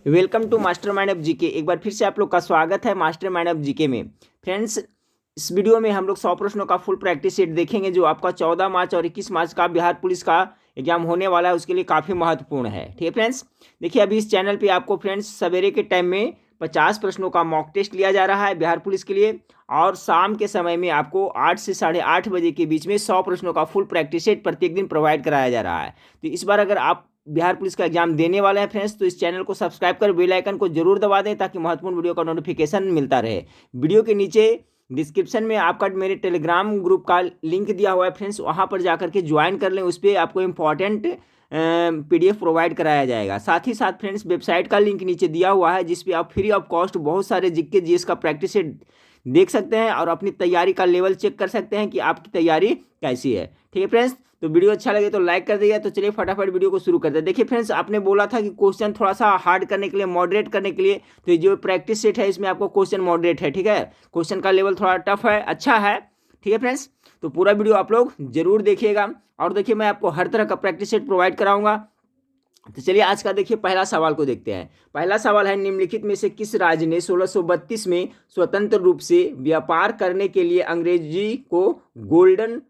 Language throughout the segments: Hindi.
Welcome to mastermind of GK. एक बार फिर से आप लोग का स्वागत है मास्टरमाइंड ऑफ जीके में। फ्रेंड्स, इस वीडियो में हम लोग 100 प्रश्नों का फुल प्रैक्टिस सेट देखेंगे जो आपका 14 मार्च और 21 मार्च का बिहार पुलिस का एग्जाम होने वाला है, उसके लिए काफ़ी महत्वपूर्ण है। ठीक है फ्रेंड्स, देखिए अभी इस चैनल पे आपको फ्रेंड्स सवेरे के टाइम में 50 प्रश्नों का मॉक टेस्ट लिया जा रहा है बिहार पुलिस के लिए, और शाम के समय में आपको 8 से 8:30 बजे के बीच में 100 प्रश्नों का फुल प्रैक्टिस सेट प्रत्येक दिन प्रोवाइड कराया जा रहा है। तो इस बार अगर आप बिहार पुलिस का एग्जाम देने वाले हैं फ्रेंड्स, तो इस चैनल को सब्सक्राइब कर बेल आइकन को जरूर दबा दें ताकि महत्वपूर्ण वीडियो का नोटिफिकेशन मिलता रहे। वीडियो के नीचे डिस्क्रिप्शन में आपका मेरे टेलीग्राम ग्रुप का लिंक दिया हुआ है फ्रेंड्स, वहाँ पर जाकर के ज्वाइन कर लें। उस पर आपको इंपॉर्टेंट PDF प्रोवाइड कराया जाएगा। साथ ही साथ फ्रेंड्स, वेबसाइट का लिंक नीचे दिया हुआ है जिस पे आप फ्री ऑफ कॉस्ट बहुत सारे जीके जीएस का प्रैक्टिस सेट देख सकते हैं और अपनी तैयारी का लेवल चेक कर सकते हैं कि आपकी तैयारी कैसी है। ठीक है फ्रेंड्स, तो वीडियो अच्छा लगे तो लाइक कर दीजिए। तो चलिए फटाफट वीडियो को शुरू करते हैं। देखिए फ्रेंड्स, आपने बोला था कि क्वेश्चन थोड़ा सा हार्ड करने के लिए, मॉडरेट करने के लिए, तो ये जो प्रैक्टिस सेट है इसमें आपको क्वेश्चन मॉडरेट है। ठीक है, क्वेश्चन का लेवल थोड़ा टफ है, अच्छा है। ठीक है फ्रेंड्स, तो पूरा वीडियो आप लोग जरूर देखिएगा। और देखिए मैं आपको हर तरह का प्रैक्टिस सेट प्रोवाइड कराऊंगा। तो चलिए आज का देखिए पहला सवाल को देखते हैं। पहला सवाल है, निम्नलिखित में से किस राज्य ने 1632 में स्वतंत्र रूप से व्यापार करने के लिए अंग्रेजी को गोल्डन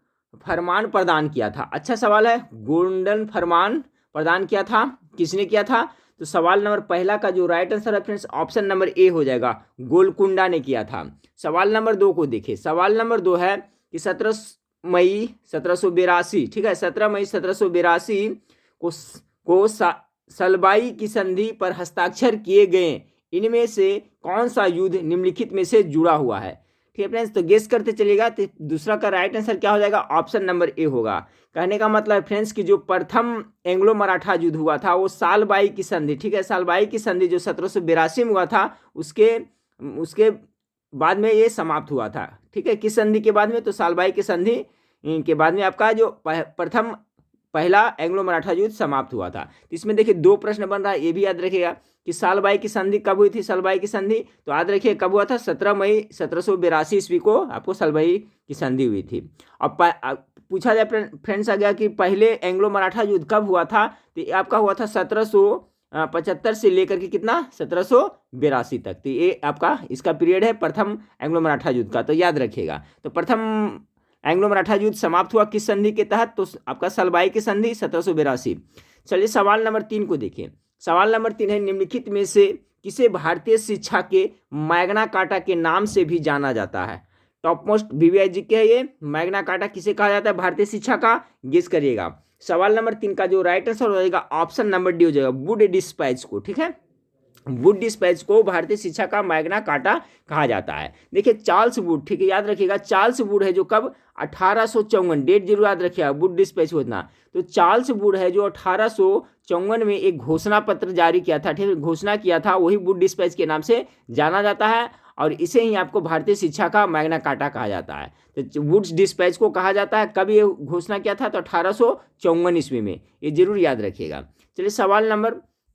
फरमान प्रदान किया था? अच्छा सवाल है, गोल्डन फरमान प्रदान किया था, किसने किया था? तो सवाल नंबर पहला का जो राइट आंसर है फ्रेंड्स, ऑप्शन नंबर ए हो जाएगा, गोलकुंडा ने किया था। सवाल नंबर 2 को देखिए। सवाल नंबर 2 है कि 17 मई 1782, ठीक है, 17 मई 1782 को सलबाई की संधि पर हस्ताक्षर किए गए। इनमें से कौन सा युद्ध निम्नलिखित में से जुड़ा हुआ है? ठीक है फ्रेंड्स, तो गेस करते चलिएगा। तो दूसरा का राइट आंसर क्या हो जाएगा? ऑप्शन नंबर ए होगा। कहने का मतलब फ्रेंड्स कि जो प्रथम एंग्लो मराठा युद्ध हुआ था वो सालबाई की संधि, ठीक है, सालबाई की संधि जो 1782 में हुआ था, उसके उसके बाद में ये समाप्त हुआ था। ठीक है, किस संधि के बाद में? तो सालबाई की संधि के बाद में आपका जो प्रथम पहला एंग्लो मराठा युद्ध समाप्त हुआ था। तो इसमें देखिए 2 प्रश्न बन रहा है, ये भी याद रखिएगा कि सालबाई की संधि कब हुई थी। सालबाई की संधि तो याद रखिए कब हुआ था? 17 मई 1782 ईस्वी को आपको सालबाई की संधि हुई थी। अब पूछा जाए फ्रेंड्स आ गया कि पहले एंग्लो मराठा युद्ध कब हुआ था, तो ये आपका हुआ था 1775 से लेकर के कितना, 1782 तक। तो ये आपका इसका पीरियड है प्रथम एंग्लो मराठा युद्ध का, तो याद रखिएगा। तो प्रथम एंग्लो मराठा युद्ध समाप्त हुआ किस संधि के तहत? तो आपका सलबाई की संधि 1782। चलिए सवाल नंबर 3 को देखिए। सवाल नंबर 3 है, निम्नलिखित में से किसे भारतीय शिक्षा के मैग्ना कार्टा के नाम से भी जाना जाता है? टॉप मोस्ट VVIG के है ये। मैग्ना कार्टा किसे कहा जाता है भारतीय शिक्षा का? गेस करिएगा। सवाल नंबर 3 का जो राइट आंसर हो जाएगा ऑप्शन नंबर डी हो जाएगा, वुड डिस्पैच को। ठीक है, वुड डिस्पैच को भारतीय शिक्षा का मैग्ना कार्टा कहा जाता है। देखिए चार्ल्स वुड, ठीक है, याद रखिएगा चार्ल्स वुड है जो कब 1854, डेट जरूर याद रखिएगा, वुड डिस्पैच होना। तो चार्ल्स वुड है जो 1854 में एक घोषणा पत्र जारी किया था, ठीक है, घोषणा किया था, वही वुड डिस्पैच के नाम से जाना जाता है और इसे ही आपको भारतीय शिक्षा का मैग्ना कार्टा कहा जाता है। तो वुड्स डिस्पैच को कहा जाता है, कब ये घोषणा किया था? तो 1854 ईस्वी में, ये जरूर याद रखिएगा। चलिए सवाल नंबर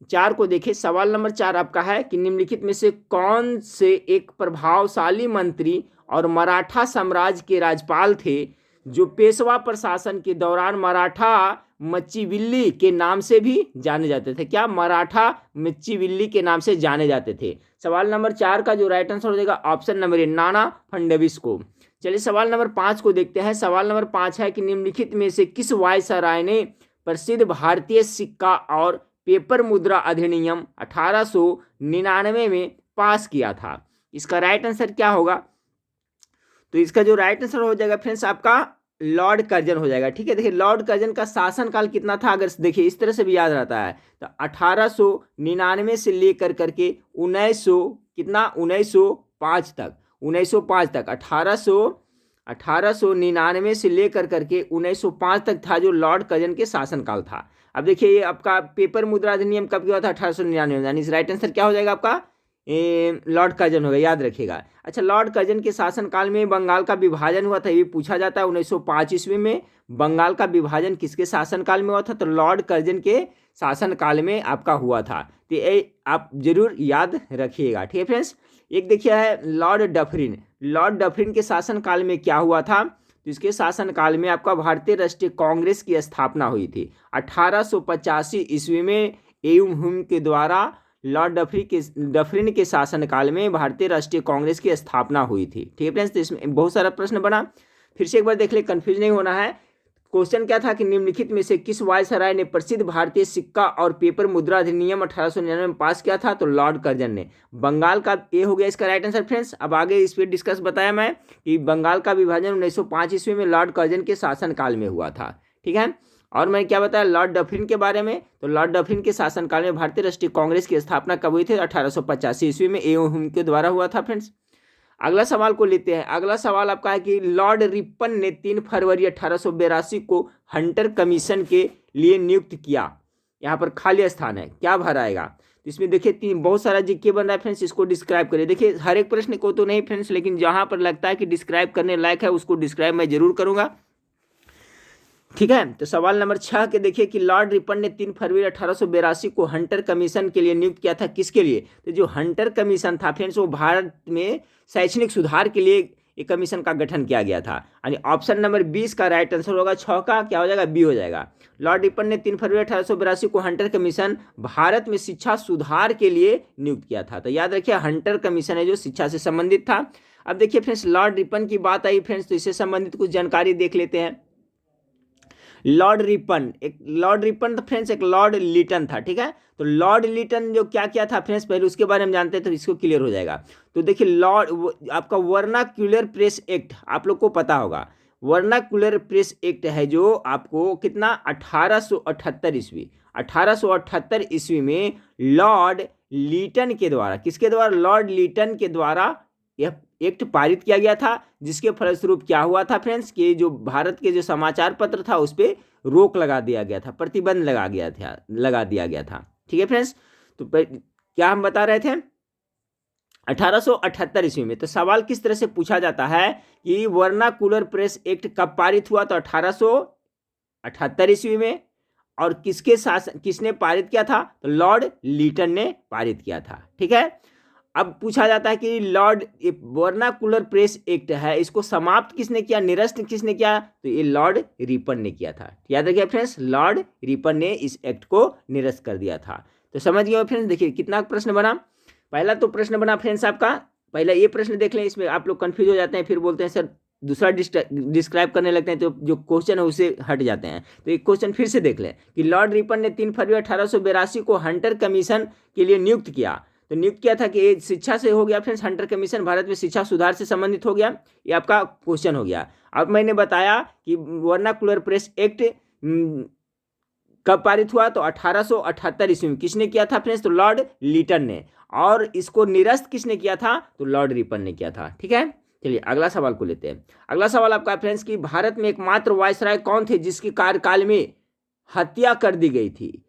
4 को देखिए। सवाल नंबर 4 आपका है कि निम्नलिखित में से कौन से एक प्रभावशाली मंत्री और मराठा साम्राज्य के राज्यपाल थे जो पेशवा प्रशासन के दौरान मराठा मच्चीविल्ली के नाम से भी जाने जाते थे? क्या? मराठा मच्चीविल्ली के नाम से जाने जाते थे। सवाल नंबर 4 का जो राइट आंसर हो जाएगा ऑप्शन नंबर ए, नाना फडणवीस को। चलिए सवाल नंबर 5 को देखते हैं। सवाल नंबर 5 है कि निम्नलिखित में से किस वायसराय ने प्रसिद्ध भारतीय सिक्का और पेपर मुद्रा अधिनियम 1899 में पास किया था? इसका राइट आंसर क्या होगा? तो इसका जो राइट आंसर हो जाएगा फ्रेंड्स आपका लॉर्ड कर्जन हो जाएगा। ठीक है, देखिए लॉर्ड कर्जन का शासनकाल कितना था, अगर देखिए इस तरह से भी याद रहता है तो 1899 से लेकर करके 1905 तक, 1899 से लेकर करके 1905 तक था जो लॉर्ड कर्जन के शासनकाल था। अब देखिए ये आपका पेपर मुद्रा अधिनियम कब किया था? 1899 में, यानी राइट आंसर क्या हो जाएगा आपका? लॉर्ड कर्जन होगा, याद रखिएगा। अच्छा, लॉर्ड कर्जन के शासनकाल में बंगाल का विभाजन हुआ था, ये पूछा जाता है। 1905 ईस्वी में बंगाल का विभाजन किसके शासनकाल में हुआ था? तो लॉर्ड कर्जन के शासनकाल में आपका हुआ था। तो ये आप जरूर याद रखिएगा। ठीक है फ्रेंड्स, एक देखिए है लॉर्ड डफरिन। लॉर्ड डफरिन के शासनकाल में क्या हुआ था? तो इसके शासनकाल में आपका भारतीय राष्ट्रीय कांग्रेस की स्थापना हुई थी 1885 ईस्वी में। एयुम हुम के द्वारा लॉर्ड डफरिन के शासनकाल में भारतीय राष्ट्रीय कांग्रेस की स्थापना हुई थी। ठीक है फ्रेंड्स, तो इसमें बहुत सारा प्रश्न बना, फिर से एक बार देख ले, कंफ्यूज नहीं होना है। क्वेश्चन क्या था कि निम्नलिखित में से किस वायसराय ने प्रसिद्ध भारतीय सिक्का और पेपर मुद्रा अधिनियम 1899 में पास किया था? तो लॉर्ड कर्जन ने। बंगाल का ये हो गया इसका राइट आंसर फ्रेंड्स। अब आगे इस पर डिस्कस बताया मैं कि बंगाल का विभाजन 1905 ईस्वी में लॉर्ड कर्जन के शासनकाल में हुआ था। ठीक है, और मैंने क्या बताया लॉर्ड डफरिन के बारे में, तो लॉर्ड डफरिन के शासनकाल में भारतीय राष्ट्रीय कांग्रेस की स्थापना कब हुई थी? 1885 ईस्वी में, ये उनके द्वारा हुआ था फ्रेंड्स। अगला सवाल को लेते हैं। अगला सवाल आपका है कि लॉर्ड रिपन ने 3 फरवरी 1882 को हंटर कमीशन के लिए नियुक्त किया। यहाँ पर खाली स्थान है, क्या भराएगा? तो इसमें देखिए बहुत सारा जीके बन रहा है फ्रेंड्स, इसको डिस्क्राइब करिए। देखिए हर एक प्रश्न को तो नहीं फ्रेंड्स, लेकिन जहाँ पर लगता है कि डिस्क्राइब करने लायक है उसको डिस्क्राइब मैं जरूर करूँगा। ठीक है, तो सवाल नंबर 6 के देखिए कि लॉर्ड रिपन ने 3 फरवरी 1882 को हंटर कमीशन के लिए नियुक्त किया था। किसके लिए? तो जो हंटर कमीशन था फ्रेंड्स, वो भारत में शैक्षणिक सुधार के लिए एक कमीशन का गठन किया गया था। यानी ऑप्शन नंबर 20 का राइट आंसर होगा, 6 का क्या हो जाएगा? बी हो जाएगा। लॉर्ड रिपन ने 3 फरवरी 1882 को हंटर कमीशन भारत में शिक्षा सुधार के लिए नियुक्त किया था। तो याद रखिए हंटर कमीशन है जो शिक्षा से संबंधित था। अब देखिए फ्रेंड्स, लॉर्ड रिपन की बात आई फ्रेंड्स, तो इससे संबंधित कुछ जानकारी देख लेते हैं। लॉर्ड रिपन तो फ्रेंड्स एक लॉर्ड लिटन था। ठीक है, तो लॉर्ड लिटन जो क्या किया था फ्रेंड्स, पहले उसके बारे में जानते हैं तो इसको क्लियर हो जाएगा। तो देखिए लॉर्ड आपका वर्नाक्यूलर प्रेस एक्ट आप लोग को पता होगा। वर्नाक्यूलर प्रेस एक्ट है जो आपको कितना 1878 ईस्वी में लॉर्ड लीटन के द्वारा, किसके द्वारा? लॉर्ड लीटन के द्वारा यह एक्ट पारित किया गया था, जिसके फलस्वरूप क्या हुआ था फ्रेंड्स कि जो भारत के जो समाचार पत्र था उस पर रोक लगा दिया गया था, प्रतिबंध लगा दिया गया था। ठीक है फ्रेंड्स, तो क्या हम बता रहे थे 1878 ईस्वी में। तो सवाल किस तरह से पूछा जाता है कि वर्नाकुलर प्रेस एक्ट कब पारित हुआ? तो 1878 ईस्वी में। और किसने पारित किया था? तो लॉर्ड लीटन ने पारित किया था। ठीक है, अब पूछा जाता है कि लॉर्ड वर्नाकुलर प्रेस एक्ट है, इसको समाप्त किसने किया, निरस्त किसने किया? तो ये लॉर्ड रिपन ने किया था। याद रखिए फ्रेंड्स, लॉर्ड रिपन ने इस एक्ट को निरस्त कर दिया था। तो समझ गए फ्रेंड्स। देखिए कितना प्रश्न बना। पहला तो प्रश्न बना फ्रेंड्स आपका, पहला ये प्रश्न देख लें, इसमें आप लोग कंफ्यूज हो जाते हैं, फिर बोलते हैं सर दूसरा डिस्क्राइब करने लगते हैं, तो जो क्वेश्चन है उससे हट जाते हैं। तो एक क्वेश्चन फिर से देख लें कि लॉर्ड रिपन ने 3 फरवरी 1882 को हंटर कमीशन के लिए नियुक्त किया। तो नियुक्त किया था कि शिक्षा से हो गया फ्रेंड्स, हंटर कमीशन भारत में शिक्षा सुधार से संबंधित हो गया, ये आपका क्वेश्चन हो गया। अब मैंने बताया कि वर्नाकुलर प्रेस एक्ट कब पारित हुआ? तो 1878 ईस्वी में। किसने किया था फ्रेंड्स? तो लॉर्ड लीटन ने। और इसको निरस्त किसने किया था? तो लॉर्ड रिपन ने किया था। ठीक है, चलिए अगला सवाल को लेते हैं। अगला सवाल आपका फ्रेंड्स कि भारत में एकमात्र वायसराय कौन थे जिसके कार्यकाल में हत्या कर दी गई थी?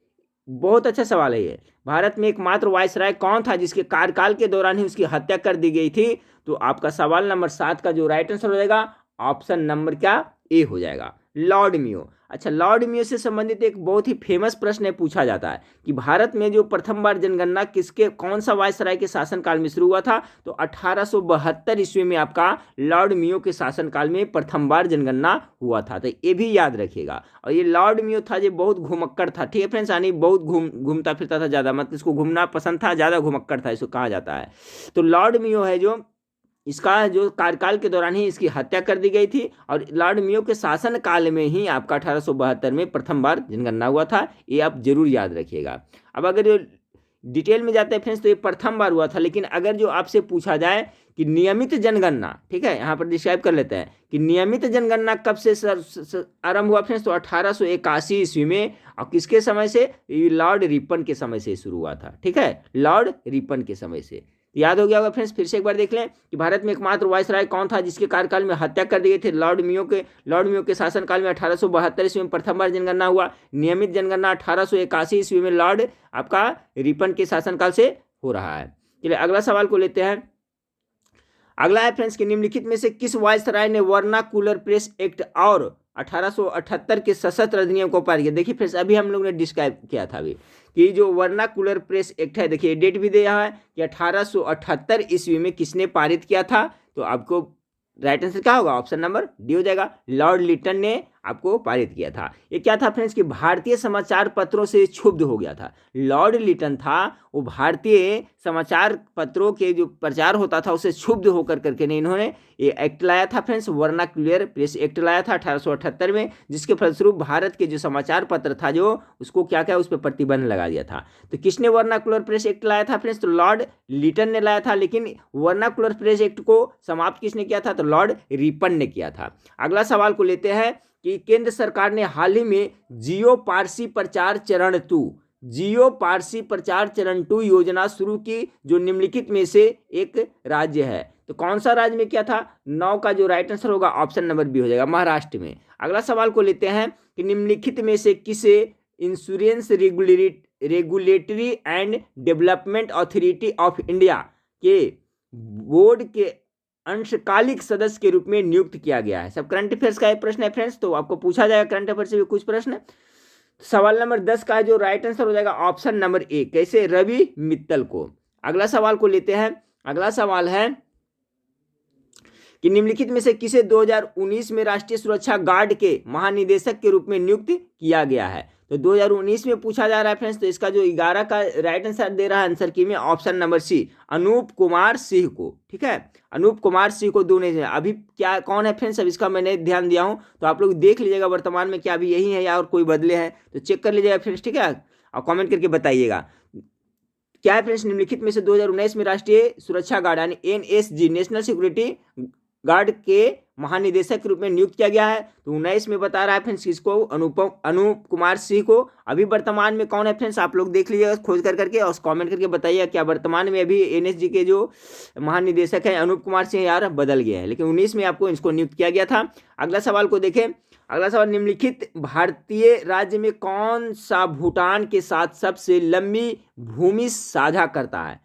बहुत अच्छा सवाल है ये। भारत में एकमात्र वायसराय कौन था जिसके कार्यकाल के दौरान ही उसकी हत्या कर दी गई थी? तो आपका सवाल नंबर 7 का जो राइट आंसर हो जाएगा ऑप्शन नंबर क्या? ए हो जाएगा, लॉर्ड मियो। अच्छा, लॉर्ड मियो से संबंधित एक बहुत ही फेमस प्रश्न है, पूछा जाता है कि भारत में जो प्रथम बार जनगणना कौन सा वायसराय के शासनकाल में शुरू हुआ था? तो 1872 ईस्वी में आपका लॉर्ड मियो के शासनकाल में प्रथम बार जनगणना हुआ था। तो ये भी याद रखिएगा। और ये लॉर्ड मियो था जो बहुत घुमक्कड़ था। ठीक है फ्रेंड्स, यानी बहुत घूमता फिरता था ज़्यादा, मतलब इसको घूमना पसंद था, ज़्यादा घुमक्कड़ था इसको कहा जाता है। तो लॉर्ड मियो है जो इसका जो कार्यकाल के दौरान ही इसकी हत्या कर दी गई थी, और लॉर्ड मियो के शासन काल में ही आपका 1872 में प्रथम बार जनगणना हुआ था। ये आप जरूर याद रखिएगा। अब अगर डिटेल में जाते हैं फ्रेंड्स, तो ये प्रथम बार हुआ था। लेकिन अगर जो आपसे पूछा जाए कि नियमित जनगणना, ठीक है, यहाँ पर डिस्क्राइब कर लेते हैं कि नियमित जनगणना कब से आरंभ हुआ फ्रेंड्स? तो 1881 ईस्वी में। और किसके समय से? लॉर्ड रिपन के समय से शुरू हुआ था। ठीक है, लॉर्ड रिपन के समय से। याद हो गया होगा फ्रेंड्स। फिर से एक बार देख लें कि भारत में एकमात्र वायसराय कौन था जिसके कार्यकाल में हत्या कर दी गई थी? लॉर्ड मियो के शासनकाल में 1872 ईस्वी में प्रथम बार जनगणना हुआ। नियमित जनगणना 1881 ईस्वी में लॉर्ड आपका रिपन के शासनकाल से हो रहा है। चलिए अगला सवाल को लेते हैं। अगला है फ्रेंड्स कि निम्नलिखित में से किस वायसराय ने वर्नाकुलर प्रेस एक्ट और 1878 के सशस्त्र अधिनियम को पारित किया? देखिए फ्रेंड्स, अभी हम लोग ने डिस्क्राइब किया था अभी कि जो वर्नाकुलर प्रेस एक्ट है, देखिए डेट भी दिया है कि 1878 ईस्वी में किसने पारित किया था? तो आपको राइट आंसर क्या होगा? ऑप्शन नंबर डी हो जाएगा, लॉर्ड लिटन ने आपको पारित किया था। ये क्या था फ्रेंड्स कि भारतीय समाचार पत्रों से क्षुब्ध हो गया था। लॉर्ड लिटन था, वो भारतीय समाचार पत्रों के जो प्रचार होता था उससे क्षुब्ध होकर करके ने इन्होंने ये एक्ट लाया था फ्रेंड्स, वर्नाक्युलर प्रेस एक्ट लाया था 1878 में, जिसके फलस्वरूप भारत के जो समाचार पत्र था जो उसको क्या क्या उस पर प्रतिबंध लगा दिया था। तो किसने वर्नाक्युलर प्रेस एक्ट लाया था फ्रेंड्स? तो लॉर्ड लिटन ने लाया था। लेकिन वर्नाक्युलर प्रेस एक्ट को समाप्त किसने किया था? तो लॉर्ड रिपन ने किया था। अगला सवाल को लेते हैं कि केंद्र सरकार ने हाल ही में जियो पारसी प्रचार चरण 2 जियो पारसी प्रचार चरण 2 योजना शुरू की, जो निम्नलिखित में से एक राज्य है। तो कौन सा राज्य में क्या था? 9 का जो राइट आंसर होगा ऑप्शन नंबर बी हो जाएगा, महाराष्ट्र में। अगला सवाल को लेते हैं कि निम्नलिखित में से किसे insurance regulatory and development authority of India के बोर्ड के अंशकालिक सदस्य के रूप में नियुक्त किया गया है? सब करंट अफेयर्स का एक प्रश्न है फ्रेंड्स, तो आपको पूछा जाएगा करंट अफेयर्स से भी कुछ प्रश्न। सवाल नंबर 10 का जो राइट आंसर हो जाएगा ऑप्शन नंबर ए, कैसे? रवि मित्तल को। अगला सवाल को लेते हैं। अगला सवाल है कि निम्नलिखित में से किसे 2019 में राष्ट्रीय सुरक्षा गार्ड के महानिदेशक के रूप में नियुक्त किया गया है? तो 2019 में पूछा जा रहा है फ्रेंड्स, तो इसका जो 11 का राइट आंसर दे रहा है आंसर की में option number C, Anoop Kumar Singh को। ठीक है, अनूप कुमार सिंह को दोनों ने। अभी क्या कौन है फ्रेंड्स, अब इसका मैंने ध्यान दिया हूं, तो आप लोग देख लीजिएगा वर्तमान में क्या अभी यही है या और कोई बदले हैं, तो चेक कर लीजिएगा फ्रेंड्स। ठीक है, और कॉमेंट करके बताइएगा क्या है फ्रेंड्स। निम्नलिखित में से 2019 में राष्ट्रीय सुरक्षा गार्ड यानी एनएसजी नेशनल सिक्योरिटी गार्ड के महानिदेशक के रूप में नियुक्त किया गया है? तो 19 में बता रहा है फ्रेंड्स किसको? अनूप कुमार सिंह को। अभी वर्तमान में कौन है फ्रेंड्स, आप लोग देख लीजिएगा खोज कर करके और कमेंट करके बताइएगा क्या वर्तमान में अभी एनएसजी के जो महानिदेशक हैं अनूप कुमार सिंह यार बदल गए हैं, लेकिन 19 में आपको इसको नियुक्त किया गया था। अगला सवाल को देखें। अगला सवाल, निम्नलिखित भारतीय राज्य में कौन सा भूटान के साथ सबसे लंबी भूमि साझा करता है?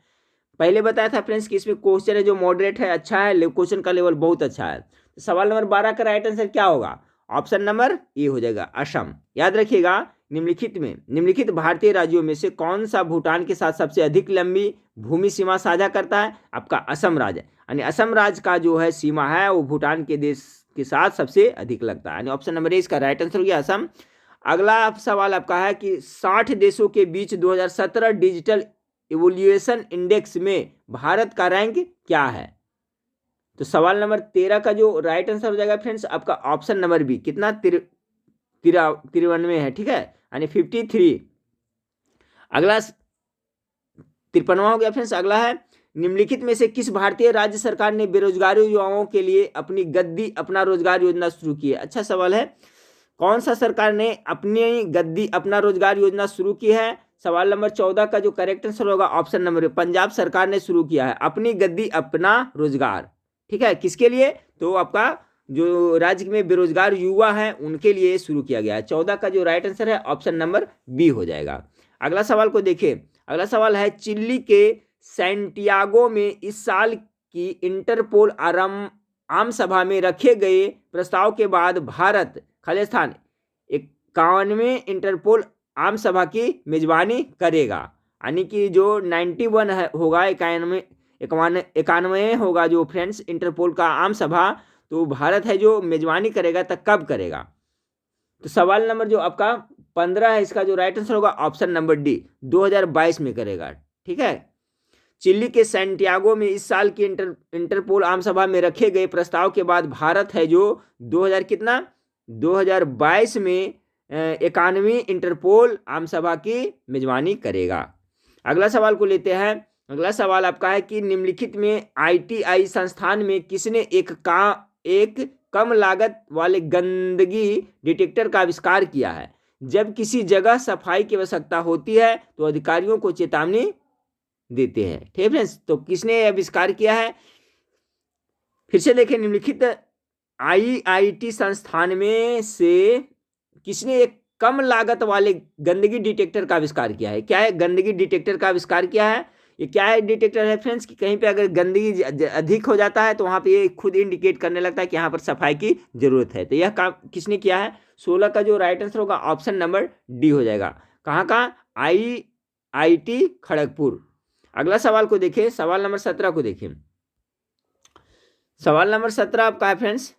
पहले बताया था फ्रेंड्स कि इसमें क्वेश्चन है जो मॉडरेट है, अच्छा है, क्वेश्चन का लेवल बहुत अच्छा है। तो सवाल नंबर 12 का राइट आंसर क्या होगा? ऑप्शन नंबर ए हो जाएगा, असम। याद रखिएगा, निम्नलिखित भारतीय राज्यों में से कौन सा भूटान के साथ सबसे अधिक लंबी भूमि सीमा साझा करता है? आपका असम राज्य, यानी असम राज्य का जो है सीमा है वो भूटान के देश के साथ सबसे अधिक लगता है, यानी ऑप्शन नंबर ए इसका राइट आंसर हो गया, असम। अगला सवाल आपका है कि 60 देशों के बीच 2017 डिजिटल इवोल्यूशन इंडेक्स में भारत का रैंक क्या है? तो सवाल नंबर 13 का जो राइट आंसर हो जाएगा फ्रेंड्स आपका ऑप्शन नंबर बी, कितना? 93 है। ठीक है, यानी 53। अगला 53वां हो गया फ्रेंड्स। अगला है, निम्नलिखित में से किस भारतीय राज्य सरकार ने बेरोजगार युवाओं के लिए अपनी गद्दी अपना रोजगार योजना शुरू की है? अच्छा सवाल है, कौन सा सरकार ने अपनी गद्दी अपना रोजगार योजना शुरू की है? सवाल नंबर 14 का जो करेक्ट आंसर होगा ऑप्शन नंबर, पंजाब सरकार ने शुरू किया है अपनी गद्दी अपना रोजगार। ठीक है, किसके लिए? तो आपका जो राज्य में बेरोजगार युवा है उनके लिए शुरू किया गया है। 14 का जो राइट आंसर है ऑप्शन नंबर बी हो जाएगा। अगला सवाल को देखिए। अगला सवाल है, चिली के सैंटियागो में इस साल की इंटरपोल आम सभा में रखे गए प्रस्ताव के बाद भारत खालिस्तान 51वें इंटरपोल आम सभा की मेजबानी करेगा, यानी कि जो 91 होगा 91 होगा जो फ्रेंड्स इंटरपोल का आम सभा, तो भारत है जो मेजबानी करेगा, तब कब करेगा? तो सवाल नंबर जो आपका 15 है इसका जो राइट आंसर होगा ऑप्शन नंबर डी, 2022 में करेगा। ठीक है, चिली के सैंटियागो में इस साल की इंटरपोल आम सभा में रखे गए प्रस्ताव के बाद भारत है जो 2022 में 91वीं इंटरपोल आम सभा की मेजबानी करेगा। अगला सवाल को लेते हैं। अगला सवाल आपका है कि निम्नलिखित में आईटीआई संस्थान में किसने एक कम लागत वाले गंदगी डिटेक्टर का आविष्कार किया है? जब किसी जगह सफाई की आवश्यकता होती है तो अधिकारियों को चेतावनी देते हैं। ठीक है फ्रेंड्स, तो किसने आविष्कार किया है? फिर से देखें, निम्नलिखित आईआईटी संस्थान में से किसने एक कम लागत वाले गंदगी डिटेक्टर का आविष्कार किया है? क्या है? गंदगी डिटेक्टर का आविष्कार किया है। ये क्या है डिटेक्टर है फ्रेंड्स कि कहीं पे अगर गंदगी अधिक हो जाता है तो वहां पे ये खुद इंडिकेट करने लगता है कि यहाँ पर सफाई की जरूरत है। तो यह काम किसने किया है? 16 का जो राइट आंसर होगा ऑप्शन नंबर डी हो जाएगा। कहाँ का? आईआईटी खड़गपुर। अगला सवाल को देखिए, सवाल नंबर 17 को देखिए। सवाल नंबर 17 आपका है फ्रेंड्स,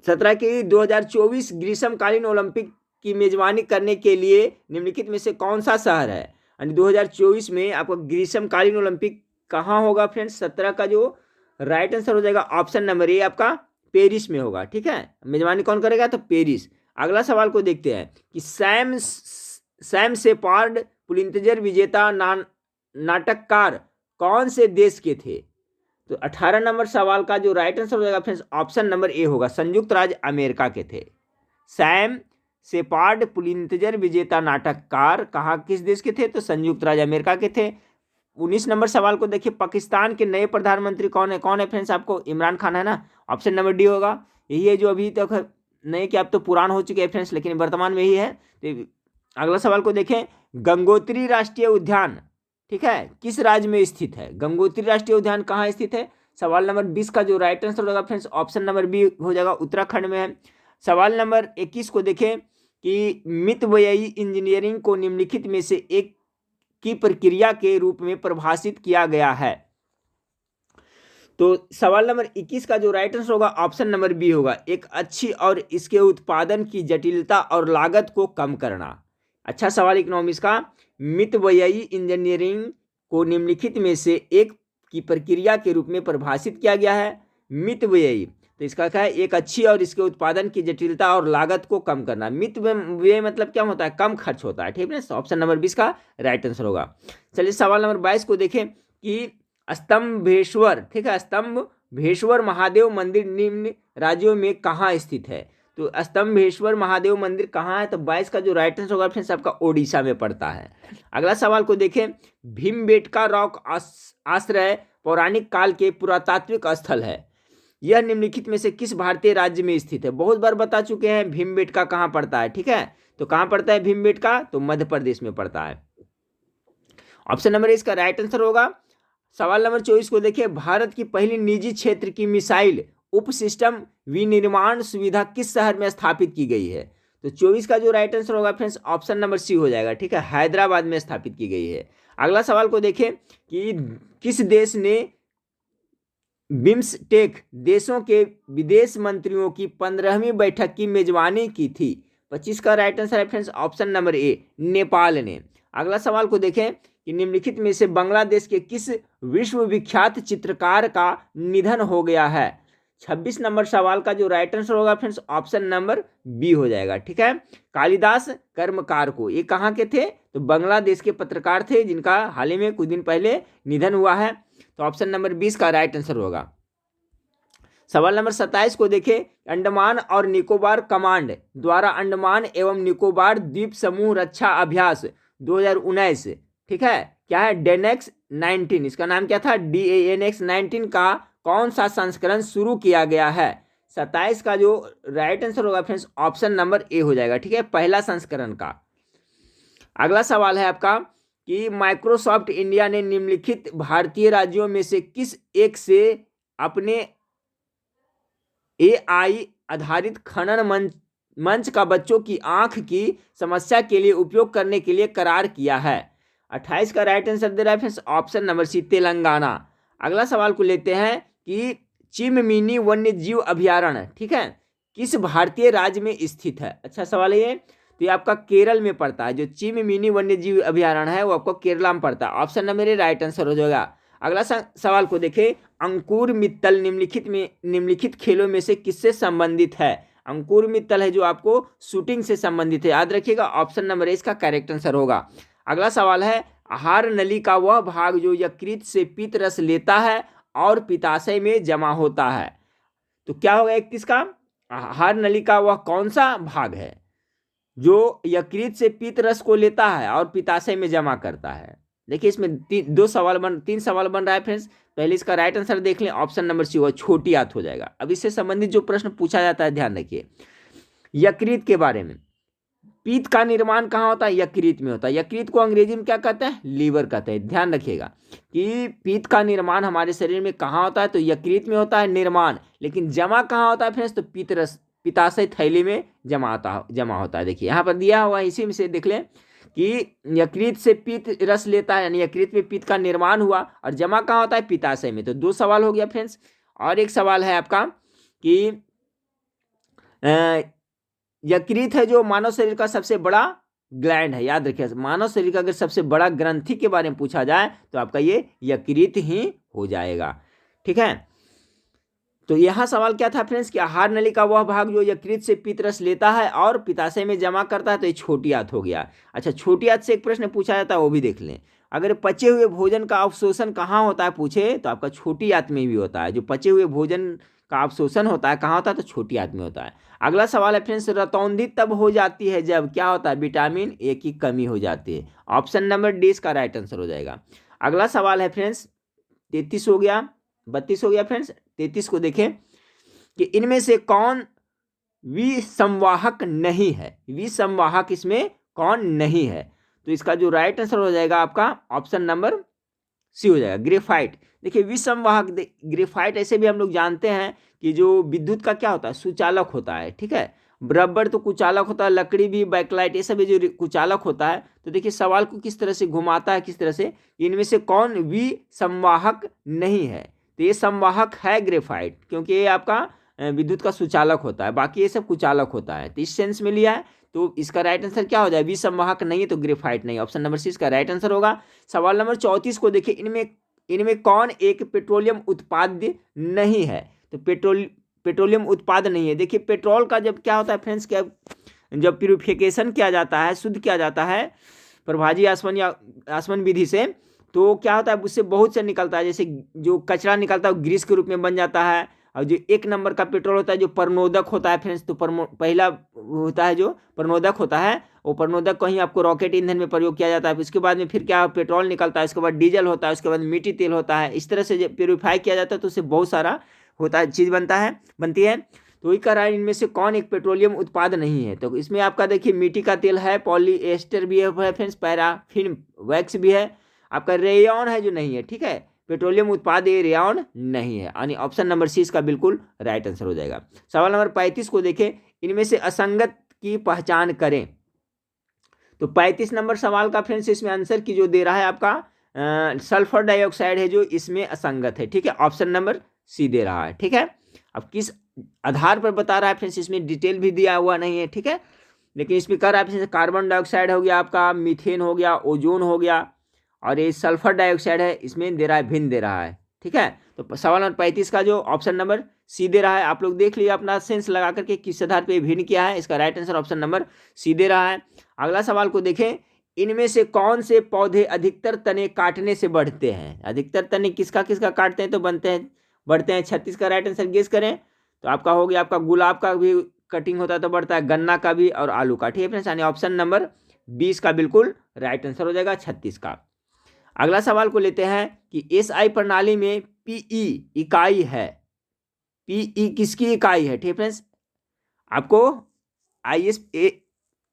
17 की 2024 ग्रीष्मकालीन ओलंपिक की मेजबानी करने के लिए निम्नलिखित में से कौन सा शहर है? यानी 2024 में आपका ग्रीष्मकालीन ओलंपिक कहाँ होगा फ्रेंड्स? 17 का जो राइट आंसर हो जाएगा ऑप्शन नंबर ए आपका पेरिस में होगा। ठीक है, मेजबानी कौन करेगा? तो पेरिस। अगला सवाल को देखते हैं कि सैम शेपार्ड पुलित्जर विजेता नाटककार कौन से देश के थे? तो 18 नंबर सवाल का जो राइट आंसर हो जाएगा फ्रेंड्स ऑप्शन नंबर ए होगा, संयुक्त राज्य अमेरिका के थे। सैम शेपार्ड पुलित्जर विजेता नाटककार कहाँ किस देश के थे? तो संयुक्त राज्य अमेरिका के थे। 19 नंबर सवाल को देखिए, पाकिस्तान के नए प्रधानमंत्री कौन है? कौन है फ्रेंड्स? आपको इमरान खान है ना, ऑप्शन नंबर डी होगा। यही है जो अभी तक नए के, अब तो पुरान हो चुके हैं फ्रेंड्स, लेकिन वर्तमान में ही है। तो अगला सवाल को देखें, गंगोत्री राष्ट्रीय उद्यान ठीक है किस राज्य में स्थित है? गंगोत्री राष्ट्रीय उद्यान कहाँ स्थित है? सवाल नंबर 20 का जो राइट आंसर होगा फ्रेंड्स ऑप्शन नंबर बी हो जाएगा, उत्तराखंड में है। सवाल नंबर 21 को देखें कि मितव्ययी इंजीनियरिंग को निम्नलिखित में से एक की प्रक्रिया के रूप में परिभाषित किया गया है। तो सवाल नंबर 21 का जो राइट आंसर होगा ऑप्शन नंबर बी होगा, एक अच्छी और इसके उत्पादन की जटिलता और लागत को कम करना। अच्छा सवाल इकोनॉमिक्स का, मितव्ययी इंजीनियरिंग को निम्नलिखित में से एक की प्रक्रिया के रूप में परिभाषित किया गया है। मितव्ययी तो इसका क्या है? एक अच्छी और इसके उत्पादन की जटिलता और लागत को कम करना। मितव्यय मतलब क्या होता है? कम खर्च होता है। ठीक है, ऑप्शन नंबर 20 का राइट आंसर होगा। चलिए सवाल नंबर 22 को देखें कि स्तंभेश्वर ठीक है स्तंभेश्वर महादेव मंदिर निम्न राज्यों में कहाँ स्थित है? तो स्तंभेश्वर महादेव मंदिर कहाँ है? तो 22 का जो राइट आंसर होगा फ्रेंड्स आपका ओडिशा में पड़ता है। अगला सवाल को देखें, भीमबेटका रॉक आश्रय पौराणिक काल के पुरातात्विक स्थल है, यह निम्नलिखित में से किस भारतीय राज्य में स्थित है? बहुत बार बता चुके हैं भीमबेटका कहाँ पड़ता है। ठीक है, तो कहाँ पड़ता है भीमबेटका? तो मध्य प्रदेश में पड़ता है। ऑप्शन नंबर इसका राइट आंसर होगा। सवाल नंबर 24 को देखिए, भारत की पहली निजी क्षेत्र की मिसाइल उप सिस्टम विनिर्माण सुविधा किस शहर में स्थापित की गई है? तो 24 का जो राइट आंसर होगा फ्रेंड्स ऑप्शन नंबर सी हो जाएगा। ठीक है, हैदराबाद में स्थापित की गई है। अगला सवाल को देखें कि किस देश ने बिम्सटेक देशों के विदेश मंत्रियों की 15वीं बैठक की मेजबानी की थी? 25 का राइट आंसर है फ्रेंड्स ऑप्शन नंबर ए, नेपाल ने। अगला सवाल को देखें कि निम्नलिखित में से बांग्लादेश के किस विश्वविख्यात चित्रकार का निधन हो गया है? 26 नंबर सवाल का जो राइट आंसर होगा फ्रेंड्स ऑप्शन नंबर बी हो जाएगा। ठीक है, कालिदास कर्मकार को, ये कहाँ के थे? तो बांग्लादेश के पत्रकार थे जिनका हाल ही में कुछ दिन पहले निधन हुआ है। तो ऑप्शन नंबर 20 का राइट आंसर होगा। सवाल नंबर 27 को देखें, अंडमान और निकोबार कमांड द्वारा अंडमान एवं निकोबार द्वीप समूह रक्षा अभ्यास 2019 ठीक है क्या है? डेनेक्स 19, इसका नाम क्या था? DANX 19 का कौन सा संस्करण शुरू किया गया है? 27 का जो राइट आंसर होगा फ्रेंड्स ऑप्शन नंबर ए हो जाएगा। ठीक है, पहला संस्करण का। अगला सवाल है आपका कि माइक्रोसॉफ्ट इंडिया ने निम्नलिखित भारतीय राज्यों में से किस एक से अपने AI आधारित खनन मंच का बच्चों की आंख की समस्या के लिए उपयोग करने के लिए करार किया है? 28 का राइट आंसर दे रहा है friends option number C, Telangana. अगला सवाल को लेते हैं कि चिममिनी वन्य जीव अभयारण्य ठीक है किस भारतीय राज्य में स्थित है? अच्छा सवाल है ये, तो ये आपका केरल में पड़ता है। जो चिममिनी वन्य जीव अभयारण्य है वो आपको केरला में पड़ता है। ऑप्शन नंबर ए राइट आंसर हो जाएगा। अगला सवाल को देखें, अंकुर मित्तल निम्नलिखित खेलों में से किससे संबंधित है? अंकुर मित्तल है जो आपको शूटिंग से संबंधित है, याद रखिएगा। ऑप्शन नंबर ए इसका करेक्ट आंसर होगा। अगला सवाल है, आहार नली का वह भाग जो यकृत से पीत रस लेता है और पित्ताशय में जमा होता है, तो क्या होगा 31 का? आहार नली का वह कौन सा भाग है जो यकृत से पीत रस को लेता है और पित्ताशय में जमा करता है? देखिए इसमें तीन सवाल बन रहा है फ्रेंड्स। पहले इसका राइट आंसर देख लें, ऑप्शन नंबर सी होगा, छोटी आंत हो जाएगा। अब इससे संबंधित जो प्रश्न पूछा जाता है ध्यान रखिए, यकृत के बारे में। पीत का निर्माण कहाँ होता है? यकृत में होता है। यकृत को अंग्रेजी में क्या कहते हैं? लीवर कहते हैं। ध्यान रखिएगा कि पीत का निर्माण हमारे शरीर में कहाँ होता है? तो यकृत में होता है निर्माण, लेकिन जमा कहाँ होता है फ्रेंड्स? तो पित्ताशय थैली में जमा होता है। देखिए यहाँ पर दिया हुआ है, इसी में से देख लें कि यकृत से पीत रस लेता है, यानी यकृत में पीत का निर्माण हुआ, और जमा कहाँ होता है? पित्ताशय में। तो 2 सवाल हो गया फ्रेंड्स। और एक सवाल है आपका कि यकृत है जो मानव शरीर का सबसे बड़ा ग्लैंड है। याद रखिए, मानव शरीर का अगर सबसे बड़ा ग्रंथि के बारे में पूछा जाए तो आपका ये यकृत ही हो जाएगा। ठीक है, तो यहाँ सवाल क्या था फ्रेंड्स कि आहार नली का वह भाग जो यकृत से पित्त रस लेता है और पित्ताशय में जमा करता है, तो ये छोटी आंत हो गया। अच्छा, छोटी आंत से एक प्रश्न पूछा जाता है, वो भी देख लें। अगर पचे हुए भोजन का अवशोषण कहाँ होता है पूछे, तो आपका छोटी आंत में भी होता है। जो पचे हुए भोजन का अवशोषण होता है कहाँ होता है, तो छोटी आंत में होता है। अगला सवाल है फ्रेंड्स, रतौंधी तब हो जाती है जब क्या होता है, विटामिन ए की कमी हो जाती है। ऑप्शन नंबर डी इसका राइट आंसर हो जाएगा। अगला सवाल है फ्रेंड्स 33 हो गया, 32 हो गया फ्रेंड्स। 33 को देखें कि इनमें से कौन विसंवाहक नहीं है। विसंवाहक इसमें कौन नहीं है, तो इसका जो राइट आंसर हो जाएगा आपका ऑप्शन नंबर सी हो जाएगा, ग्रेफाइट। देखिए विसंवाहक, ग्रेफाइट ऐसे भी हम लोग जानते हैं कि जो विद्युत का क्या होता है, सुचालक होता है। ठीक है, रबर तो कुचालक होता है, लकड़ी भी, बैकलाइट, ये सब जो कुचालक होता है। तो देखिए सवाल को किस तरह से घुमाता है, किस तरह से, इनमें से कौन विसंवाहक नहीं है, तो ये संवाहक है ग्रेफाइट, क्योंकि ये आपका विद्युत का सुचालक होता है, बाकी ये सब कुचालक होता है। तो इस सेंस में लिया है, तो इसका राइट आंसर क्या हो जाए, विसंवाहक नहीं है तो ग्रेफाइट नहीं, ऑप्शन नंबर सी इसका राइट आंसर होगा। सवाल नंबर 34 को देखिए, इनमें कौन एक पेट्रोलियम उत्पाद नहीं है, तो पेट्रोलियम उत्पाद नहीं है। देखिए पेट्रोल का जब क्या होता है फ्रेंड्स, क्या जब प्यूरिफिकेशन किया जाता है, शुद्ध किया जाता है प्रभाजी आसवन या आसवन विधि से, तो क्या होता है उससे बहुत से निकलता है, जैसे जो कचरा निकलता है वो ग्रीस के रूप में बन जाता है। और जो एक नंबर का पेट्रोल होता है जो परनोदक होता है फ्रेंड्स, तो पहला होता है जो परनोदक होता है, वो परनोदक कहीं आपको रॉकेट ईंधन में प्रयोग किया जाता है। उसके बाद में फिर क्या पेट्रोल निकलता है, उसके बाद डीजल होता है, उसके बाद मिट्टी तेल होता है। इस तरह से जब प्योरीफाई किया जाता है तो उससे बहुत सारा होता है, चीज़ बनती है। तो वही कह रहा है इनमें से कौन एक पेट्रोलियम उत्पाद नहीं है, तो इसमें आपका देखिए मिट्टी का तेल है, पॉलीएस्टर भी है फ्रेंड्स, पैराफिन वैक्स भी है, आपका रेयॉन है जो नहीं है। ठीक है, पेट्रोलियम उत्पाद ये रेयॉन नहीं है, यानी ऑप्शन नंबर सी इसका बिल्कुल राइट आंसर हो जाएगा। सवाल नंबर 35 को देखें, इनमें से असंगत की पहचान करें, तो 35 नंबर सवाल का फ्रेंड्स इसमें आंसर की जो दे रहा है आपका सल्फर डाइऑक्साइड है जो इसमें असंगत है। ठीक है, ऑप्शन नंबर सी दे रहा है। ठीक है, अब किस आधार पर बता रहा है फ्रेंड्स, इसमें डिटेल भी दिया हुआ नहीं है। ठीक है, लेकिन इसमें कह रहा है कार्बन डाइऑक्साइड हो गया, आपका मीथेन हो गया, ओजोन हो गया, और ये सल्फर डाइऑक्साइड है, इसमें दे रहा है भिन्न दे रहा है। ठीक है, तो सवाल नंबर 35 का जो ऑप्शन नंबर सी दे रहा है, आप लोग देख लीजिए अपना सेंस लगा करके किस आधार पे भिन्न किया है, इसका right answer option number C दे रहा है। अगला सवाल को देखें, इनमें से कौन से पौधे अधिकतर तने काटने से बढ़ते हैं। अधिकतर तने किसका किसका काटते हैं तो बढ़ते हैं। 36 का राइट आंसर गेस करें, तो आपका हो गया, आपका गुलाब का भी कटिंग होता है तो बढ़ता है, गन्ना का भी और आलू का। ठीक है फ्रेंड्स, यानी ऑप्शन नंबर 20 का बिल्कुल राइट आंसर हो जाएगा 36 का। अगला सवाल को लेते हैं कि एसआई प्रणाली में पीई इकाई है, पीई किसकी इकाई है। ठीक है फ्रेंड्स, आपको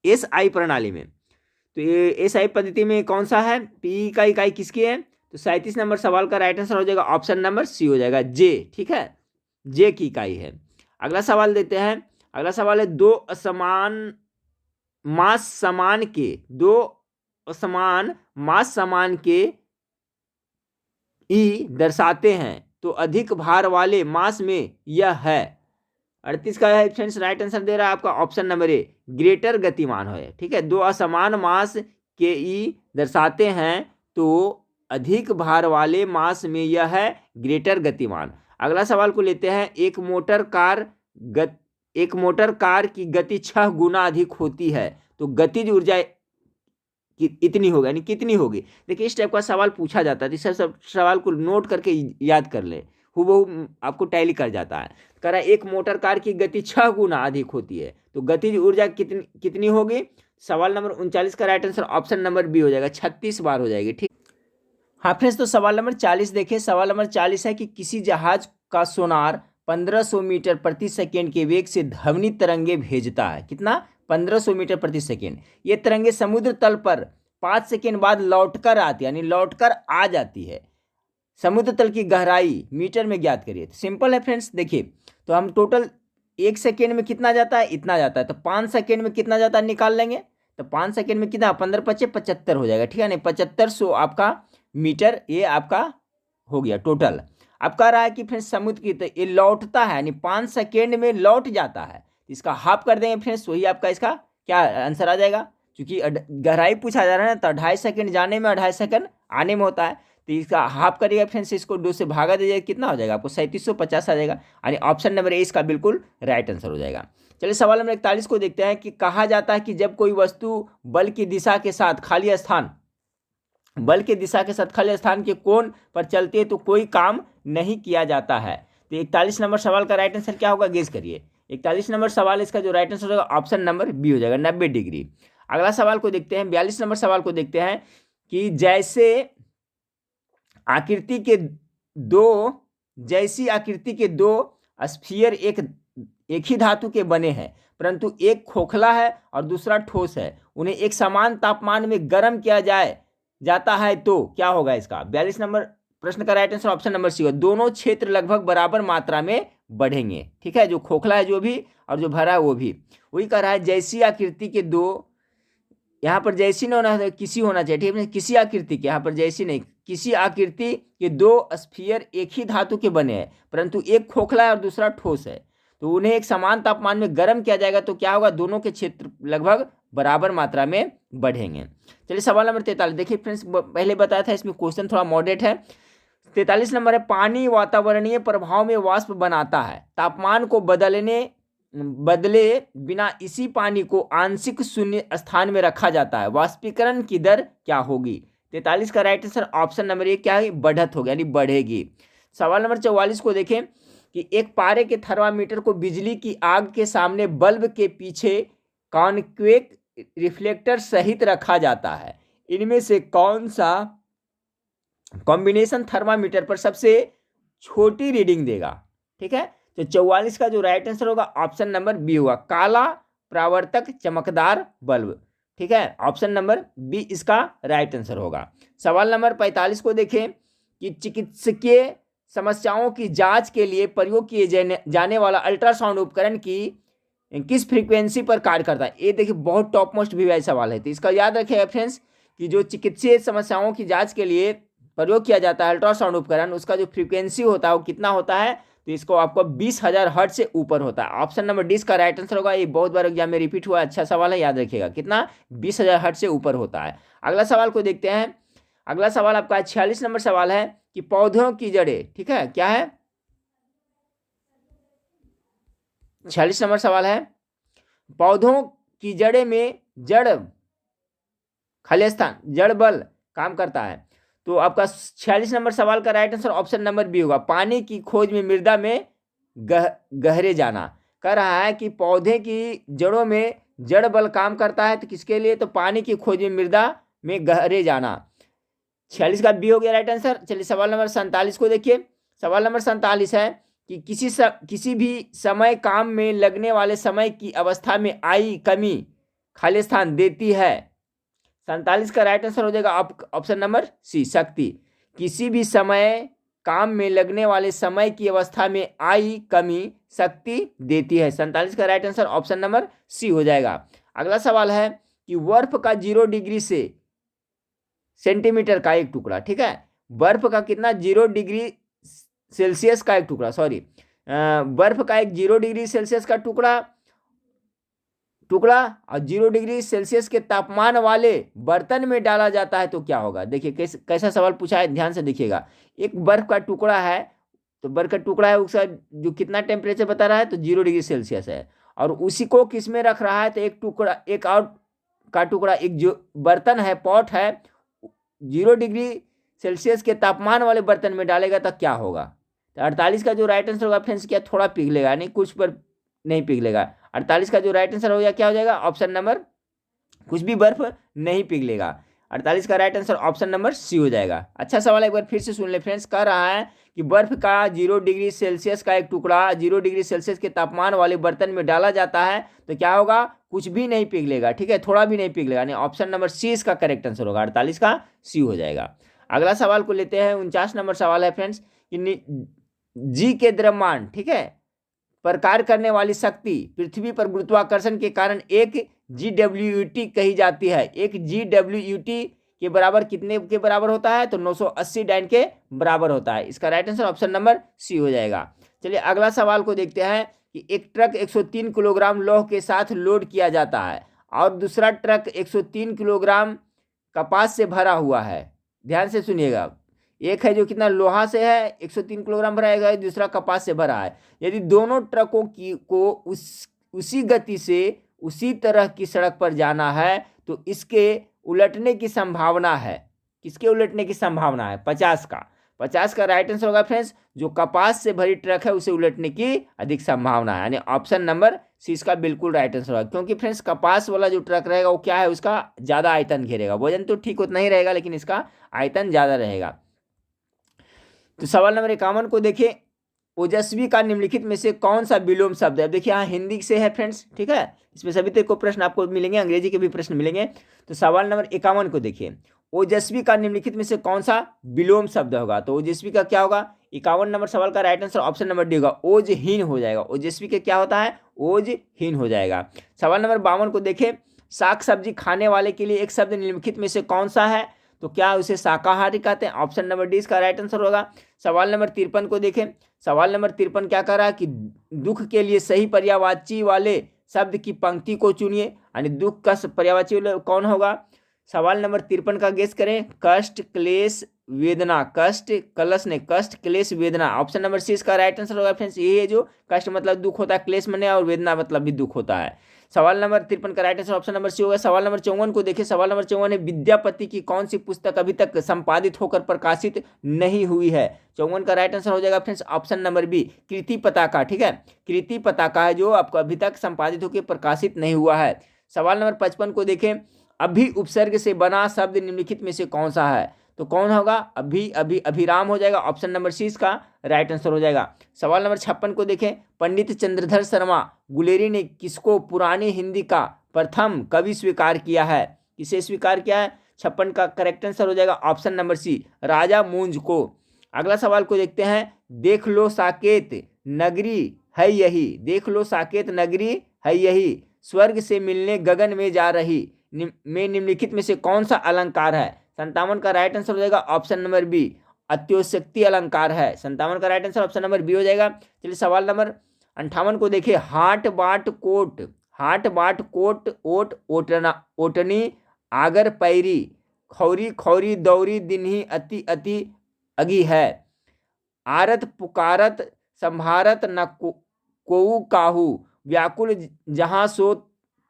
एसआई प्रणाली में, तो ये एसआई पद्धति में कौन सा है, पीई का इकाई किसकी है, तो 37 नंबर सवाल का राइट आंसर हो जाएगा ऑप्शन नंबर सी हो जाएगा, जे। ठीक है, जे की इकाई है। अगला सवाल देते हैं, अगला सवाल है दो असमान मास समान के ई दर्शाते हैं, तो अधिक भार वाले मास में यह है। 38 का है फ्रेंड्स राइट आंसर दे रहा है आपका ऑप्शन नंबर ए, ग्रेटर गतिमान है। ठीक है, दो असमान मास के ई दर्शाते हैं तो अधिक भार वाले मास में यह है ग्रेटर गतिमान। अगला सवाल को लेते हैं, एक मोटर कार की गति 6 गुना अधिक होती है, तो गतिज ऊर्जा इतनी होगी, यानी कितनी होगी। देखिए इस टाइप का सवाल पूछा जाता है, इस सब सवाल को नोट करके याद कर ले, हूबहू आपको टैली कर जाता है। कह रहा है एक मोटर कार की गति 6 गुना अधिक होती है, तो गतिज ऊर्जा कितनी होगी। सवाल नंबर 39 का right answer option number B हो जाएगा, 36 बार हो जाएगी। ठीक, हाँ फ्रेंड्स, तो सवाल नंबर 40 देखिए, सवाल नंबर 40 है कि किसी जहाज का सोनार 1500 मीटर प्रति सेकेंड के वेग से ध्वनि तरंगे भेजता है। कितना, 1500 मीटर प्रति सेकेंड। ये तरंगे समुद्र तल पर 5 सेकेंड बाद लौटकर आती है, यानी लौटकर आ जाती है। समुद्र तल की गहराई मीटर में ज्ञात करिए। तो सिंपल है फ्रेंड्स, देखिए तो हम टोटल 1 सेकेंड में कितना जाता है, इतना जाता है, तो 5 सेकेंड में कितना जाता है निकाल लेंगे, तो 5 सेकेंड में कितना, 15 × 5 = 75 हो जाएगा। ठीक है, नहीं 7500 आपका मीटर ये आपका हो गया टोटल। अब कह रहा है कि फिर समुद्र की, तो ये लौटता है, यानी 5 सेकेंड में लौट जाता है, इसका हाफ कर देंगे फ्रेंड्स, वही आपका इसका क्या आंसर आ जाएगा। क्योंकि गहराई पूछा जा रहा है ना, तो 2.5 सेकंड जाने में 2.5 सेकंड आने में होता है, तो इसका हाफ करिएगा फ्रेंड्स, इसको 2 से भागा दीजिएगा, कितना हो जाएगा आपको 3750 आ जाएगा, यानी ऑप्शन नंबर ए इसका बिल्कुल राइट आंसर हो जाएगा। चलिए सवाल नंबर 41 को देखते हैं कि कहा जाता है कि जब कोई वस्तु बल की दिशा के साथ खाली स्थान के कोण पर चलती है तो कोई काम नहीं किया जाता है। तो 41 नंबर सवाल का राइट आंसर क्या होगा, गेस करिए। 41 नंबर सवाल इसका जो राइट आंसर होगा ऑप्शन नंबर बी हो जाएगा, 90 डिग्री। अगला सवाल को देखते हैं, 42 नंबर सवाल को देखते हैं कि जैसी आकृति के दो स्फीयर एक ही धातु के बने हैं, परंतु एक खोखला है और दूसरा ठोस है, उन्हें एक समान तापमान में गर्म किया जाता है तो क्या होगा इसका। 42 नंबर प्रश्न का right answer option number C होगा, दोनों क्षेत्र लगभग बराबर मात्रा में बढ़ेंगे। ठीक है, जो खोखला है जो भी और जो भरा है वो भी। वही कह रहा है जैसी आकृति के दो, यहाँ पर जैसी नहीं होना, किसी होना चाहिए, ठीक है, किसी आकृति के, यहाँ पर जैसी नहीं, किसी आकृति के दो स्फीयर एक ही धातु के बने हैं, परंतु एक खोखला है और दूसरा ठोस है, तो उन्हें एक समान तापमान में गर्म किया जाएगा तो क्या होगा, दोनों के क्षेत्र लगभग बराबर मात्रा में बढ़ेंगे। चलिए सवाल नंबर 43 देखिए फ्रेंड्स, पहले बताया था इसमें क्वेश्चन थोड़ा मॉडरेट है। 43 नंबर है, पानी वातावरणीय प्रभाव में वाष्प बनाता है, तापमान को बदले बिना इसी पानी को आंशिक शून्य स्थान में रखा जाता है, वाष्पीकरण की दर क्या होगी। 43 का राइट आंसर ऑप्शन नंबर ए क्या है, बढ़त होगी, यानी बढ़ेगी। सवाल नंबर 44 को देखें कि एक पारे के थर्मामीटर को बिजली की आग के सामने बल्ब के पीछे कॉन्केव रिफ्लेक्टर सहित रखा जाता है, इनमें से कौन सा कॉम्बिनेशन थर्मामीटर पर सबसे छोटी रीडिंग देगा। ठीक है, तो 44 का जो राइट आंसर होगा ऑप्शन नंबर बी होगा, काला परावर्तक चमकदार बल्ब। ठीक है, ऑप्शन नंबर बी इसका राइट आंसर होगा। सवाल नंबर 45 को देखें कि चिकित्सकीय समस्याओं की जांच के लिए प्रयोग किए जाने वाला अल्ट्रासाउंड उपकरण की किस फ्रीक्वेंसी पर कार्य करता है। ये देखिए बहुत टॉप मोस्ट वीआई सवाल है, तो इसका याद रखिएगा फ्रेंड्स कि जो चिकित्सीय समस्याओं की जांच के लिए प्रयोग किया जाता है अल्ट्रासाउंड उपकरण, उसका जो फ्रीक्वेंसी होता है वो कितना होता है, तो इसको आपको 20,000 हर्ट्ज से ऊपर होता है। ऑप्शन नंबर डी इसका राइट आंसर होगा, ये बहुत बार एग्जाम में रिपीट हुआ, अच्छा सवाल है, याद रखिएगा कितना 20,000 हर्ट्ज से ऊपर होता है। अगला सवाल को देखते हैं, अगला सवाल आपका 46 नंबर सवाल है कि पौधों की जड़ें, ठीक है क्या है, 46 नंबर सवाल है, पौधों की जड़ें में जड़ खलिस्तान जड़ बल काम करता है, तो आपका 46 नंबर सवाल का right answer option number B होगा, पानी की खोज में मृदा में गहरे जाना। कह रहा है कि पौधे की जड़ों में जड़ बल काम करता है, तो किसके लिए, तो पानी की खोज में मृदा में गहरे जाना। 46 का बी हो गया राइट आंसर। चलिए सवाल नंबर 47 को देखिए, सवाल नंबर 47 है कि किसी भी समय काम में लगने वाले समय की अवस्था में आई कमी खालिस्तान देती है। 47 का राइट आंसर हो जाएगा ऑप्शन नंबर सी, शक्ति। किसी भी समय काम में लगने वाले समय की अवस्था में आई कमी शक्ति देती है। 47 का right answer option number C हो जाएगा। अगला सवाल है कि बर्फ का 0 डिग्री से सेंटीमीटर का एक टुकड़ा, ठीक है, बर्फ का कितना 0 डिग्री सेल्सियस का एक टुकड़ा, सॉरी बर्फ का एक 0 डिग्री सेल्सियस का टुकड़ा और 0 डिग्री सेल्सियस के तापमान वाले बर्तन में डाला जाता है तो क्या होगा। देखिए कैसा सवाल पूछा है, ध्यान से देखिएगा। एक बर्फ का टुकड़ा है, तो बर्फ का टुकड़ा है उसका जो कितना टेम्परेचर बता रहा है, तो 0 डिग्री सेल्सियस है, और उसी को किस में रख रहा है, तो एक और का टुकड़ा एक जो बर्तन है, पॉट है, 0 डिग्री सेल्सियस के तापमान वाले बर्तन में डालेगा तो क्या होगा। तो 48 का जो राइट आंसर होगा फ्रेंड्स क्या, थोड़ा पिघलेगा, नहीं कुछ पर नहीं पिघलेगा। 48 का जो राइट आंसर हो गया क्या हो जाएगा, ऑप्शन नंबर, कुछ भी बर्फ नहीं पिघलेगा। 48 का right answer option number C हो जाएगा। अच्छा सवाल एक बार फिर से सुन ले फ्रेंड्स, कह रहा है कि बर्फ का 0 डिग्री सेल्सियस का एक टुकड़ा 0 डिग्री सेल्सियस के तापमान वाले बर्तन में डाला जाता है तो क्या होगा, कुछ भी नहीं पिघलेगा, ठीक है, थोड़ा भी नहीं पिघलेगा, यानी ऑप्शन नंबर सी इसका करेक्ट आंसर होगा। 48 का सी हो जाएगा। अगला सवाल को लेते हैं, 49 नंबर सवाल है फ्रेंड्स कि जी के द्रव्यमान, ठीक है, पर कार्य करने वाली शक्ति पृथ्वी पर गुरुत्वाकर्षण के कारण एक GWT कही जाती है। एक GWT के बराबर कितने के बराबर होता है, तो 980 डाइन के बराबर होता है। इसका right answer option number C हो जाएगा। चलिए अगला सवाल को देखते हैं कि एक ट्रक 103 किलोग्राम लौह के साथ लोड किया जाता है और दूसरा ट्रक 103 किलोग्राम कपास से भरा हुआ है। ध्यान से सुनिएगा, एक है जो कितना लोहा से है 103 किलोग्राम भरा है, दूसरा कपास से भरा है। यदि दोनों ट्रकों को उसी गति से उसी तरह की सड़क पर जाना है तो इसके उलटने की संभावना है। किसके उलटने की संभावना है? 50 का। 50 का राइट आंसर होगा फ्रेंड्स, जो कपास से भरी ट्रक है उसे उलटने की अधिक संभावना है, यानी ऑप्शन नंबर सी इसका बिल्कुल राइट आंसर होगा। क्योंकि फ्रेंड्स कपास वाला जो ट्रक रहेगा वो क्या है, उसका ज्यादा आयतन घेरेगा। वजन तो ठीक उतना ही रहेगा लेकिन इसका आयतन ज्यादा रहेगा। तो सवाल नंबर 51 को देखिए, ओजस्वी का निम्नलिखित में से कौन सा विलोम शब्द है? अब देखिए यहाँ हिंदी से है फ्रेंड्स, ठीक है, इसमें सभी तरह को प्रश्न आपको मिलेंगे, अंग्रेजी के भी प्रश्न मिलेंगे। तो सवाल नंबर 51 को देखिए, ओजस्वी का निम्नलिखित में से कौन सा विलोम शब्द होगा? तो ओजस्वी का क्या होगा? 51 नंबर सवाल का right answer option number D होगा, ओजहीन हो जाएगा। ओजस्वी के क्या होता है? ओजहीन हो जाएगा। सवाल नंबर 52 को देखिए, साग सब्जी खाने वाले के लिए एक शब्द निम्नलिखित में से कौन सा है? तो क्या उसे शाकाहारी कहते हैं? ऑप्शन नंबर डी इसका राइट आंसर होगा। सवाल नंबर 53 को देखें, सवाल नंबर 53 क्या कर रहा है कि दुख के लिए सही पर्यायवाची वाले शब्द की पंक्ति को चुनिए, यानी दुख का पर्यायवाची कौन होगा? सवाल नंबर 53 का गेस करें। कष्ट, क्लेश, वेदना। कष्ट, कलश ने कष्ट, क्लेश, वेदना। ऑप्शन नंबर सी इसका राइट आंसर होगा फ्रेंड्स। ये है जो कष्ट मतलब दुख होता है, क्लेश मने और वेदना मतलब भी दुख होता है। सवाल नंबर 53 का right answer option number C होगा। सवाल नंबर 54 को देखिए, सवाल नंबर 54 है, विद्यापति की कौन सी पुस्तक अभी तक संपादित होकर प्रकाशित नहीं हुई है? 54 का राइट आंसर हो जाएगा फ्रेंड्स ऑप्शन नंबर बी, कृति पताका। ठीक है, कृति पताका है जो आपको अभी तक संपादित होकर प्रकाशित नहीं हुआ है। सवाल नंबर 55 को देखें, अभी उपसर्ग से बना शब्द निम्नलिखित में से कौन सा है? तो कौन होगा? अभी, अभी, अभिराम हो जाएगा। ऑप्शन नंबर सी इसका राइट आंसर हो जाएगा। सवाल नंबर 56 को देखें, पंडित चंद्रधर शर्मा गुलेरी ने किसको पुरानी हिंदी का प्रथम कवि स्वीकार किया है? किसे स्वीकार किया है? 56 का करेक्ट आंसर हो जाएगा ऑप्शन नंबर सी, राजा मूंज को। अगला सवाल को देखते हैं, देख लो साकेत नगरी है यही। देख लो साकेत नगरी है यही, स्वर्ग से मिलने गगन में जा रही में निम्नलिखित में से कौन सा अलंकार है? 57 का राइट आंसर हो जाएगा ऑप्शन नंबर बी, अत्योशक्ति अलंकार है। 57 का right answer option number B हो जाएगा। चलिए सवाल नंबर 58 को देखिए, हाट बाट कोट, हाट बाट कोट ओट ओटना ओटनी आगर पैरी, खौरी खौरी दौरी दिनही अति अति अगी है, आरत पुकारत संभारत न कोऊ काहू, व्याकुल जहां सो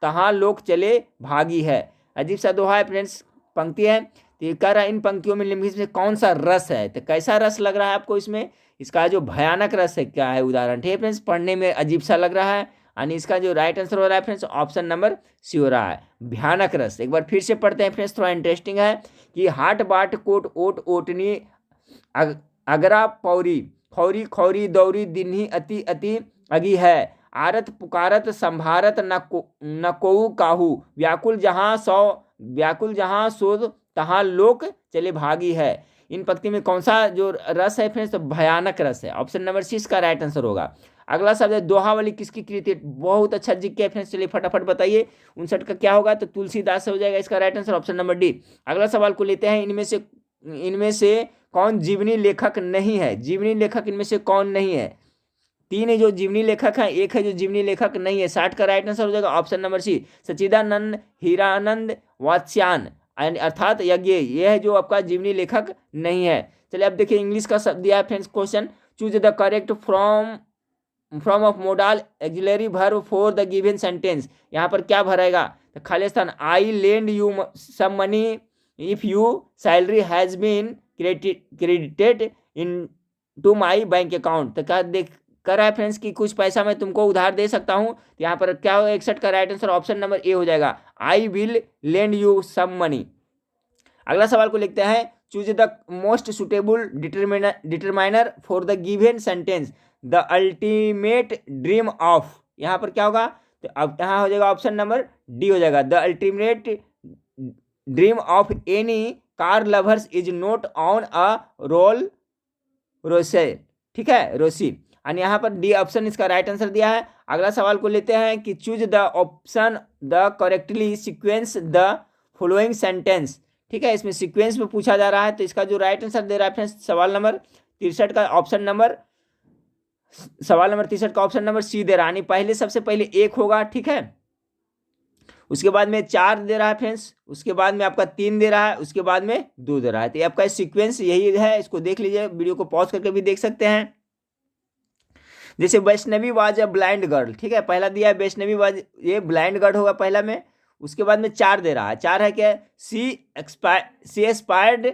तहां लोग चले भागी है। अजीब सा दोहा है फ्रेंड्स, पंक्ति है। तो ये कह रहा है इन पंक्तियों में निम्नलिखित में कौन सा रस है? तो कैसा रस लग रहा है आपको इसमें? इसका जो भयानक रस है क्या है? उदाहरण ठीक है फ्रेंड्स, पढ़ने में अजीब सा लग रहा है, यानी इसका जो राइट आंसर हो रहा है फ्रेंड्स ऑप्शन नंबर सी हो रहा है, भयानक रस। एक बार फिर से पढ़ते हैं फ्रेंड्स, थोड़ा इंटरेस्टिंग है कि हाट बाट कोट ओट ओटनी अगरा पौरी, खौरी खौरी दौरी दिनही अति अति अगी है, आरत पुकारत संभारत न कोऊ काहू, व्याकुल जहां सो तहां लोक चले भागी है। इन पंक्ति में कौन सा जो रस है फ्रेंड्स? तो भयानक रस है। ऑप्शन नंबर सी इसका राइट आंसर होगा। अगला शब्द है दोहावली किसकी कृति है? बहुत अच्छा जिक्र है फ्रेंड्स, चलिए फटाफट बताइए। 59 का क्या होगा? तो तुलसीदास हो जाएगा इसका right answer option number D. अगला सवाल को लेते हैं, इनमें से कौन जीवनी लेखक नहीं है? जीवनी लेखक इनमें से कौन नहीं है? 3 है जो जीवनी लेखक है, 1 है जो जीवनी लेखक नहीं है। 60 का राइट आंसर हो जाएगा ऑप्शन नंबर सी, सच्चिदानंद हीरानंद वात्स्यायन, अर्थात यज्ञ, ये है जो आपका जीवनी लेखक नहीं है। चलिए अब देखिए इंग्लिश का शब्द दिया है friends question, choose the correct from of modal auxiliary verb for the given sentence. यहाँ पर क्या भरेगा? तो खाली स्थान, I lend you some money if you salary has been credited into my bank account. तो क्या कर रहा है फ्रेंड्स कि कुछ पैसा मैं तुमको उधार दे सकता हूं। तो यहाँ पर क्या होगा? 61 का right answer option number A हो जाएगा, I will lend you some money. अगला सवाल को लिखते हैं, choose the most suitable determiner for the given sentence, the ultimate dream of. यहाँ पर क्या होगा? तो अब यहाँ हो जाएगा ऑप्शन नंबर डी हो जाएगा, the ultimate dream of any car lovers is not own a Rolls Royce. ठीक है, रोसी, और यहाँ पर डी ऑप्शन इसका राइट आंसर दिया है। अगला सवाल को लेते हैं कि choose the option the correctly sequence the following sentence. ठीक है, इसमें सीक्वेंस में पूछा जा रहा है, तो इसका जो राइट आंसर दे रहा है फ्रेंड्स सवाल नंबर 63 का ऑप्शन नंबर सवाल नंबर 63 का ऑप्शन नंबर सी दे रहा है, यानी पहले सबसे पहले 1 होगा, ठीक है, उसके बाद में 4 दे रहा है फ्रेंड्स, उसके बाद में आपका 3 दे रहा है, उसके बाद में 2 दे रहा है। तो ये आपका सीक्वेंस यही है, इसको देख लीजिए, वीडियो को पॉज करके भी देख सकते हैं। जैसे Vaishnavi was a blind girl, ठीक है, पहला दिया है वैष्णवी वाज, ये ब्लाइंड गर्ल होगा पहला में, उसके बाद में 4 दे रहा है, 4 है क्या, she aspired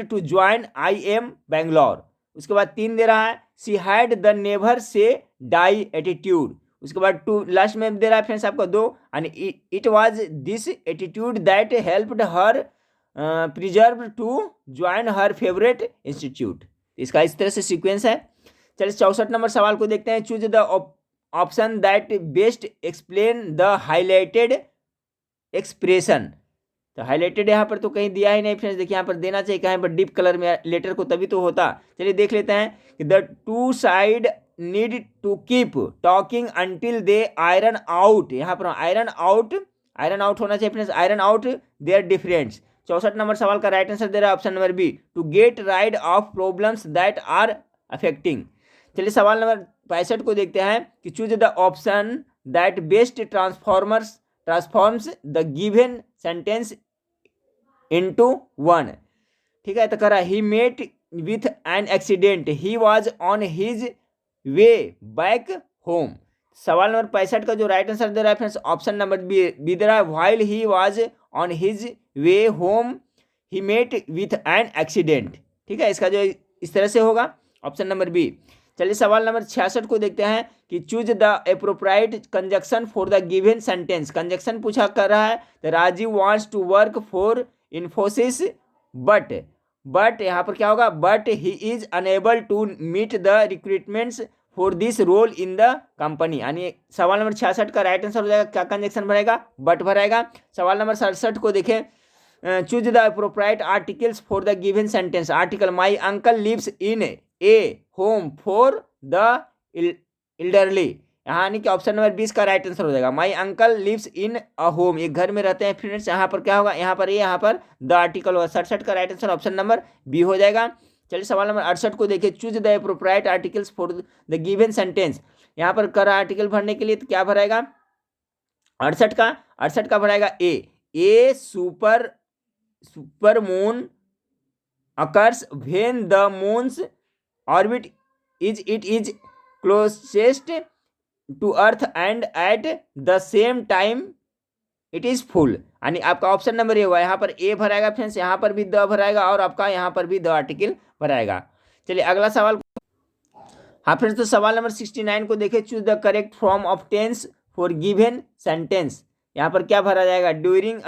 to join IIM Bangalore, उसके बाद 3 दे रहा है, she had the never say die attitude, उसके बाद 2 लास्ट में दे रहा है फ्रेंड्स आपको 2, and it was this attitude that helped her preserve to join her favourite institute. इसका इस तरह से सीक्वेंस है। चलिए 64 नंबर सवाल को देखते हैं। Choose the option that best explain the highlighted expression. तो हाईलाइटेड यहाँ पर तो कहीं दिया ही नहीं फ्रेंड्स, देखिए यहाँ पर देना चाहिए कहीं पर डीप कलर में लेटर को, तभी तो होता। चलिए देख लेते हैं कि the two side need to keep talking until they iron out, यहाँ पर आयरन आउट होना चाहिए friends, iron out their difference. 64 नंबर सवाल का राइट आंसर दे रहा है option number B, to get rid of problems that are affecting. चलिए सवाल नंबर 65 को देखते हैं कि choose the option that best transforms the given sentence into 1, ठीक है। तो कह रहा ही met with an accident, he was on his way back home. सवाल नंबर 65 का जो राइट आंसर दे रहा है फ्रेंड्स ऑप्शन नंबर बी दे रहा है, while he was on his way home he met with an accident, ठीक है। इसका जो इस तरह से होगा ऑप्शन नंबर बी। चलिए सवाल नंबर 66 को देखते हैं कि choose the appropriate conjunction for the given sentence. Conjunction पूछा कर रहा है, तो Rajeev wants to work for Infosys but यहाँ पर क्या होगा, but he is unable to meet the recruitments for this role in the company. यानी सवाल नंबर 66 का राइट आंसर हो जाएगा, क्या कंजक्शन भरेगा, बट भरेगा। सवाल नंबर 67 को देखें, choose the appropriate articles for the given sentence. Article, my uncle lives in a home for the elderly, यानी कि ऑप्शन नंबर 20 का राइट आंसर हो जाएगा, my uncle lives in a home, एक घर में रहते हैं फ्रेंड्स। यहाँ पर क्या होगा, यहाँ पर ये, यहाँ पर द आर्टिकल होगा। 67 का right answer option number B हो जाएगा। चलिए सवाल नंबर 68 को देखिए, choose the appropriate articles for the given sentence. यहाँ पर कर आर्टिकल भरने के लिए तो क्या भराएगा, 68 का भराएगा a supermoon occurs when the moon's orbit it is closest to earth and at the same time it is full. यानी आपका ऑप्शन नंबर ए हुआ, यहाँ पर ए भराएगा फ्रेंड्स, यहाँ पर भी द भराएगा और आपका यहाँ पर भी द आर्टिकल भराएगा। चलिए अगला सवाल, हाँ फ्रेंड्स, तो सवाल नंबर 69 को देखिए, choose the correct form of tense for given sentence. यहाँ पर क्या भरा जाएगा, during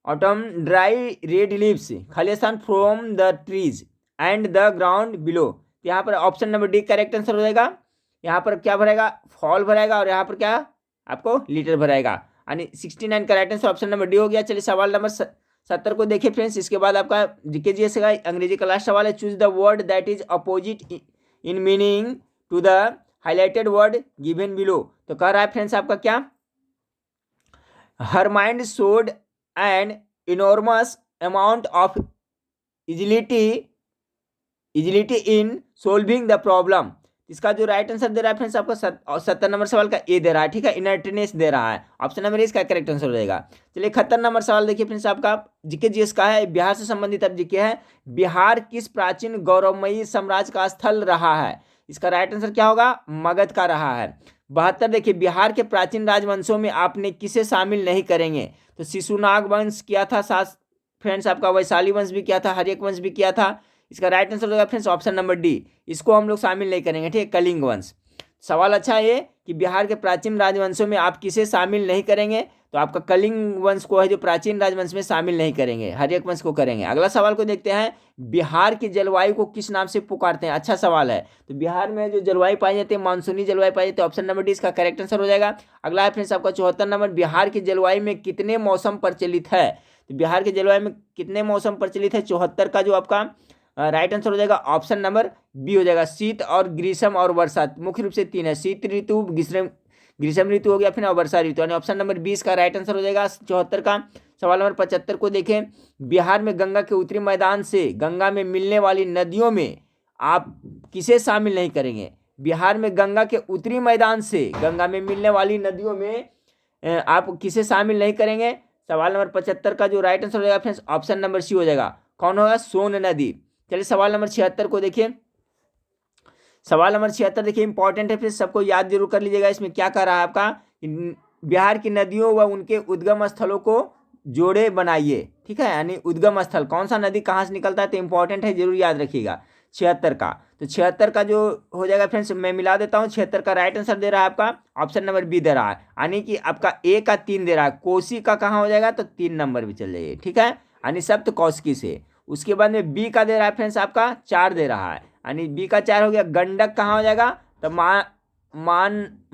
autumn dry red leaves खाली स्थान from the trees and the ground below. तो यहाँ पर option number D correct answer हो जाएगा। यहाँ पर क्या भरेगा, फॉल भरेगा और यहाँ पर क्या आपको लीटर भरेगा, यानी 69 का right answer option number D हो गया। चलिए सवाल नंबर 70 को देखिए फ्रेंड्स, इसके बाद आपका जीके जीएस का अंग्रेजी का लास्ट सवाल है, choose the word that is opposite in meaning to the highlighted word given below. तो कह रहा है फ्रेंड्स आपका क्या, her mind showed an enormous amount of agility in solving the problem. इसका जो राइट आंसर दे रहा है फ्रेंड्स आपको 70 नंबर सवाल का ए दे रहा है, ठीक है, इनर्टनेस दे रहा है, ऑप्शन नंबर ए इसका करेक्ट आंसर हो जाएगा। चलिए 71 नंबर सवाल देखिए फ्रेंड्स, आपका जीके जीएस का है, बिहार से संबंधित अब जीके है। बिहार किस प्राचीन गौरवमयी साम्राज्य का स्थल रहा है। इसका राइट आंसर क्या होगा, मगध का रहा है। 72 देखिए, बिहार के प्राचीन राजवंशों में आपने किसे शामिल नहीं करेंगे। तो शिशुनाग वंश किया था, साथ फ्रेंड्स आपका वैशाली वंश भी किया था, हर्यक वंश भी किया था। इसका राइट आंसर होगा फ्रेंड्स ऑप्शन नंबर डी, इसको हम लोग शामिल नहीं करेंगे, ठीक है, कलिंग वंश। सवाल अच्छा है ये कि बिहार के प्राचीन राजवंशों में आप किसे शामिल नहीं करेंगे, तो आपका कलिंग वंश को है जो प्राचीन राजवंश में शामिल नहीं करेंगे, हर्यक वंश को करेंगे। अगला सवाल को देखते हैं, बिहार की जलवायु को किस नाम से पुकारते हैं। अच्छा सवाल है। तो बिहार में जो जलवायु पाई जाती है मानसूनी जलवायु पाई जाती है, ऑप्शन नंबर डी इसका करेक्ट आंसर हो जाएगा। अगला है फ्रेंड्स आपका 74 नंबर, बिहार की जलवायु में कितने मौसम प्रचलित है। तो बिहार की जलवायु में कितने मौसम प्रचलित है, 74 का जो आपका राइट आंसर हो जाएगा ऑप्शन नंबर बी हो जाएगा, शीत और ग्रीष्म और वर्षा, मुख्य रूप से 3 है, शीत ऋतु, ग्रीष्म ऋतु हो गया फिर और वर्षा ऋतु, यानी ऑप्शन नंबर 20 का राइट आंसर हो जाएगा 74 का। सवाल नंबर 75 को देखें, बिहार में गंगा के उत्तरी मैदान से गंगा में मिलने वाली नदियों में आप किसे शामिल नहीं करेंगे? बिहार में गंगा के उत्तरी मैदान से गंगा में मिलने वाली नदियों में आप किसे शामिल नहीं करेंगे? सवाल नंबर 75 का जो राइट आंसर हो जाएगा फ्रेंड्स ऑप्शन नंबर सी हो जाएगा। कौन होगा? सोन नदी। चलिए सवाल नंबर 76 को देखिए। सवाल नंबर 76 देखिए इंपॉर्टेंट है, फिर सबको याद जरूर कर लीजिएगा। इसमें क्या कर रहा है आपका? बिहार की नदियों व उनके उद्गम स्थलों को जोड़े बनाइए। ठीक है, यानी उद्गम स्थल कौन सा नदी कहाँ से निकलता है, तो इंपॉर्टेंट है, जरूर याद रखिएगा। 76 का, तो 76 का जो हो जाएगा फ्रेंड्स मैं मिला देता हूँ। 76 का राइट आंसर दे रहा है आपका ऑप्शन नंबर बी दे रहा है, यानी कि आपका ए का 3 दे रहा है। कोसी का कहाँ हो जाएगा? तो 3 नंबर भी चल जाइए। ठीक है, यानी सप्त कौशिकी से। उसके बाद में बी का दे रहा है फ्रेंड्स आपका 4 दे रहा है, यानी बी का 4 हो गया। गंडक कहाँ हो जाएगा? तो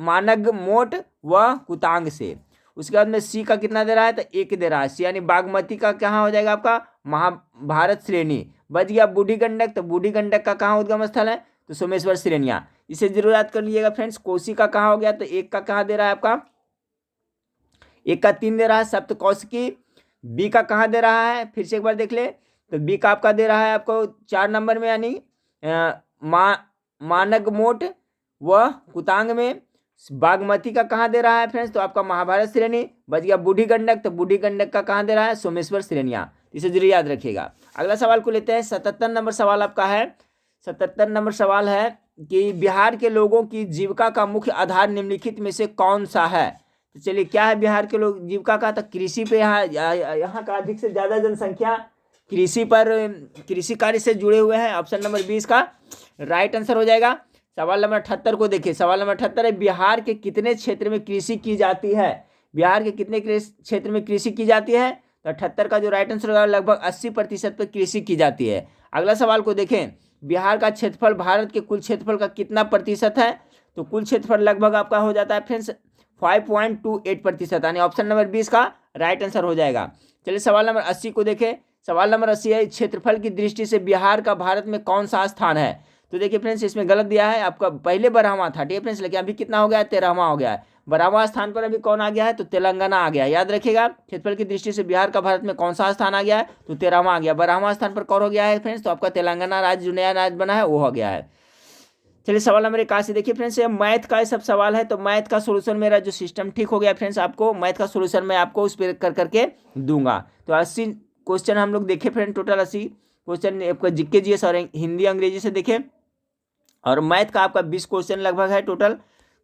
मानग मोट व कुतांग से। उसके बाद में सी का कितना दे रहा है? तो 1 दे रहा है सी, यानी बागमती का कहाँ हो जाएगा आपका? महाभारत श्रेणी। बच गया बूढ़ी गंडक, तो बूढ़ी गंडक का कहाँ उद्गम स्थल है? तो सोमेश्वर श्रेणियाँ। इसे जरूर याद कर लीजिएगा फ्रेंड्स। कोसी का कहाँ हो गया? तो 1 का कहाँ दे रहा है आपका? 1 का 3 दे रहा है सप्त कौशिकी। बी का कहाँ दे रहा है? फिर से एक बार देख ले, तो बी का आपका दे रहा है आपको 4 नंबर में, यानी मानग मोट व कुतांग में। बागमती का कहाँ दे रहा है फ्रेंड्स? तो आपका महाभारत श्रेणी। बच गया बूढ़ी गंडक, तो बूढ़ी गंडक का कहाँ दे रहा है? सोमेश्वर श्रेणियाँ। इसे जरूर याद रखिएगा। अगला सवाल को लेते हैं। 77 नंबर सवाल आपका है। 77 नंबर सवाल है कि बिहार के लोगों की जीविका का मुख्य आधार निम्नलिखित में से कौन सा है? तो चलिए क्या है बिहार के लोग जीविका का? तो कृषि पे यहाँ का अधिक से ज़्यादा जनसंख्या कृषि पर, कृषि कार्य से जुड़े हुए हैं। ऑप्शन नंबर 20 का राइट आंसर हो जाएगा। सवाल नंबर 78 को देखिए। सवाल नंबर 78 है बिहार के कितने क्षेत्र में कृषि की जाती है? बिहार के कितने क्षेत्र में कृषि की जाती है? तो 78 का जो राइट आंसर होगा लगभग 80% पर कृषि की जाती है। अगला सवाल को देखें। बिहार का क्षेत्रफल भारत के कुल क्षेत्रफल का कितना प्रतिशत है? तो कुल क्षेत्रफल लगभग आपका हो जाता है फ्रेंड्स 5.28%, यानी ऑप्शन नंबर 20 का राइट आंसर हो जाएगा। चलिए सवाल नंबर 80 को देखें। सवाल नंबर 80 है क्षेत्रफल की दृष्टि से बिहार का भारत में कौन सा स्थान है? तो देखिए फ्रेंड्स इसमें गलत दिया है आपका, पहले 12वां था। ठीक है फ्रेंड्स, लेकिन अभी कितना हो गया है? 13वां हो गया है। 12वां स्थान पर अभी कौन आ गया है? तो तेलंगाना आ गया। याद रखिएगा क्षेत्रफल की दृष्टि से बिहार का भारत में कौन सा स्थान आ गया है? तो 13वां आ गया। 12वां स्थान पर कौन हो गया है फ्रेंड्स? तो आपका तेलंगाना राज्य जो नया राज्य बना है वो हो गया है। चलिए सवाल नंबर 81 देखिए फ्रेंड्स, ये मैथ का सब सवाल है, तो मैथ का सोल्यूशन मेरा जो सिस्टम ठीक हो गया फ्रेंड्स, आपको मैथ का सोल्यूशन मैं आपको उस पर कर करके दूंगा। तो 80 क्वेश्चन हम लोग देखे फ्रेंड, टोटल 80 क्वेश्चन आपका जीके जीएस और हिंदी अंग्रेजी से देखे, और मैथ का आपका 20 क्वेश्चन लगभग है टोटल।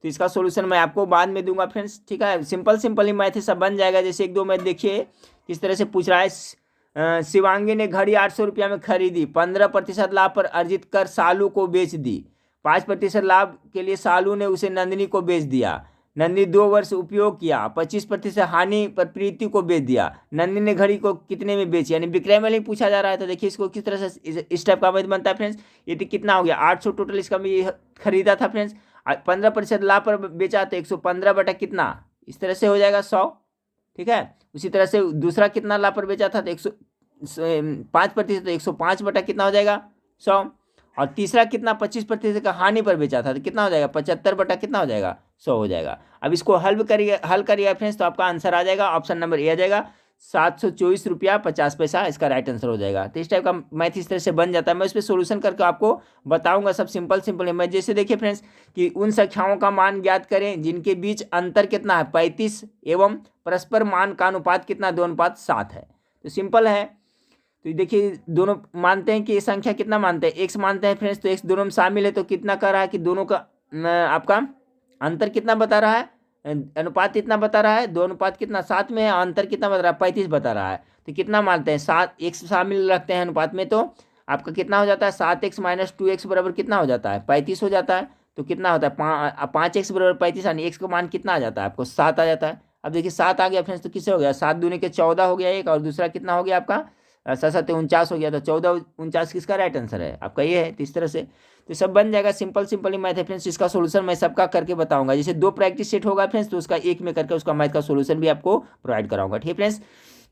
तो इसका सोल्यूशन मैं आपको बाद में दूंगा फ्रेंड्स। ठीक है, सिंपल ही मैथ है, सब बन जाएगा। जैसे 1-2 मैथ देखिए किस तरह से पूछ रहा है। शिवांगी ने घड़ी 800 रुपया में खरीदी, 15% लाभ पर अर्जित कर सालू को बेच दी। 5% लाभ के लिए सालू ने उसे नंदिनी को बेच दिया। नंदिनी 2 वर्ष उपयोग किया, 25% हानि पर प्रीति को बेच दिया। नंदिनी ने घड़ी को कितने में बेची, यानी विक्रय में ही पूछा जा रहा है। तो देखिए इसको किस तरह से इस टाइप का मैथ बनता है फ्रेंड्स। ये तो कितना हो गया? 800 टोटल इसका भी खरीदा था फ्रेंड्स, 15% लाभ पर बेचा तो 115 बटा कितना, इस तरह से हो जाएगा 100। ठीक है, उसी तरह से दूसरा कितना लाभ पर बेचा था? तो 5%, तो 105 बटा कितना हो जाएगा? 100। और तीसरा कितना 25% का हानि पर बेचा था, तो कितना हो जाएगा? 75 बटा कितना हो जाएगा? 100 हो जाएगा। अब इसको हल करिएगा फ्रेंड्स, तो आपका आंसर आ जाएगा ऑप्शन नंबर ए आ जाएगा 724 रुपया 50 पैसा, इसका राइट आंसर हो जाएगा। तो इस टाइप का मैथ इस तरह से बन जाता है। मैं इस पर सोल्यूशन करके आपको बताऊंगा, सब सिंपल है। मैं जैसे देखिए फ्रेंड्स कि उन संख्याओं का मान ज्ञात करें जिनके बीच अंतर कितना है 35 एवं परस्पर मान का अनुपात कितना 2:7 है। तो सिंपल है। तो देखिए दोनों मानते हैं कि ये संख्या कितना मानते हैं, एक्स मानते हैं फ्रेंड्स, तो एक्स दोनों में शामिल है, तो कितना कर रहा है कि दोनों का आपका अंतर कितना बता रहा है, अनुपात कितना बता रहा है, 2:7 कितना 7 में है, अंतर कितना बता रहा है 35 बता रहा है। तो कितना मानते हैं 7 एक्स शामिल रखते हैं अनुपात में, तो आपका कितना हो जाता है 7x - 2x बराबर कितना हो जाता है 35 हो जाता है। तो कितना होता है 5x बराबर 35, यानी एक्स का मान कितना आ जाता है आपको 7 आ जाता है। अब देखिए 7 आ गया फ्रेंड्स, तो किससे हो गया 7 दूनी के 14 हो गया एक, और दूसरा कितना हो गया आपका 7 × 49 हो गया। तो 14 49 किसका राइट आंसर है आपका ये है। तो इस तरह से तो सब बन जाएगा। सिंपल ही मैथ है फ्रेंड्स। इसका सोल्यूशन मैं सबका करके बताऊंगा। जैसे 2 प्रैक्टिस सेट होगा फ्रेंड्स, तो उसका एक में करके उसका मैथ का सोल्यूशन भी आपको प्रोवाइड कराऊंगा। ठीक है फ्रेंड्स।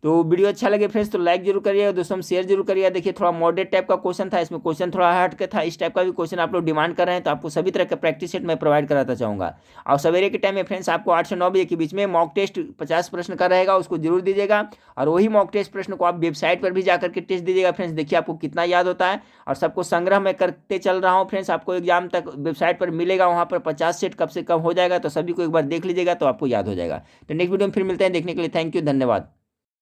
तो वीडियो अच्छा लगे फ्रेंड्स तो लाइक जरूर करिएगा, दोस्तों शेयर जरूर करिएगा। देखिए थोड़ा मॉडरेट टाइप का क्वेश्चन था, इसमें क्वेश्चन थोड़ा हट के था, इस टाइप का भी क्वेश्चन आप लोग डिमांड कर रहे हैं तो आपको सभी तरह का प्रैक्टिस सेट मैं प्रोवाइड कराता चाहूँगा। और सवेरे के टाइम में फ्रेंड्स आपको 8 से 9 बजे के बीच में मॉक टेस्ट 50 प्रश्न का रहेगा, उसको जरूर दीजिएगा। और वही मॉक टेस्ट प्रश्न को आप वेबसाइट पर भी जाकर के टेस्ट दीजिएगा फ्रेंड्स, देखिए आपको कितना याद होता है। और सबको संग्रह मैं करते चल रहा हूँ फ्रेंड्स, आपको एग्जाम तक वेबसाइट पर मिलेगा, वहाँ पर 50 सेट कब से कम हो जाएगा, तो सभी को एक बार देख लीजिएगा तो आपको याद हो जाएगा। तो नेक्स्ट वीडियो में फिर मिलते हैं, देखने के लिए थैंक यू, धन्यवाद।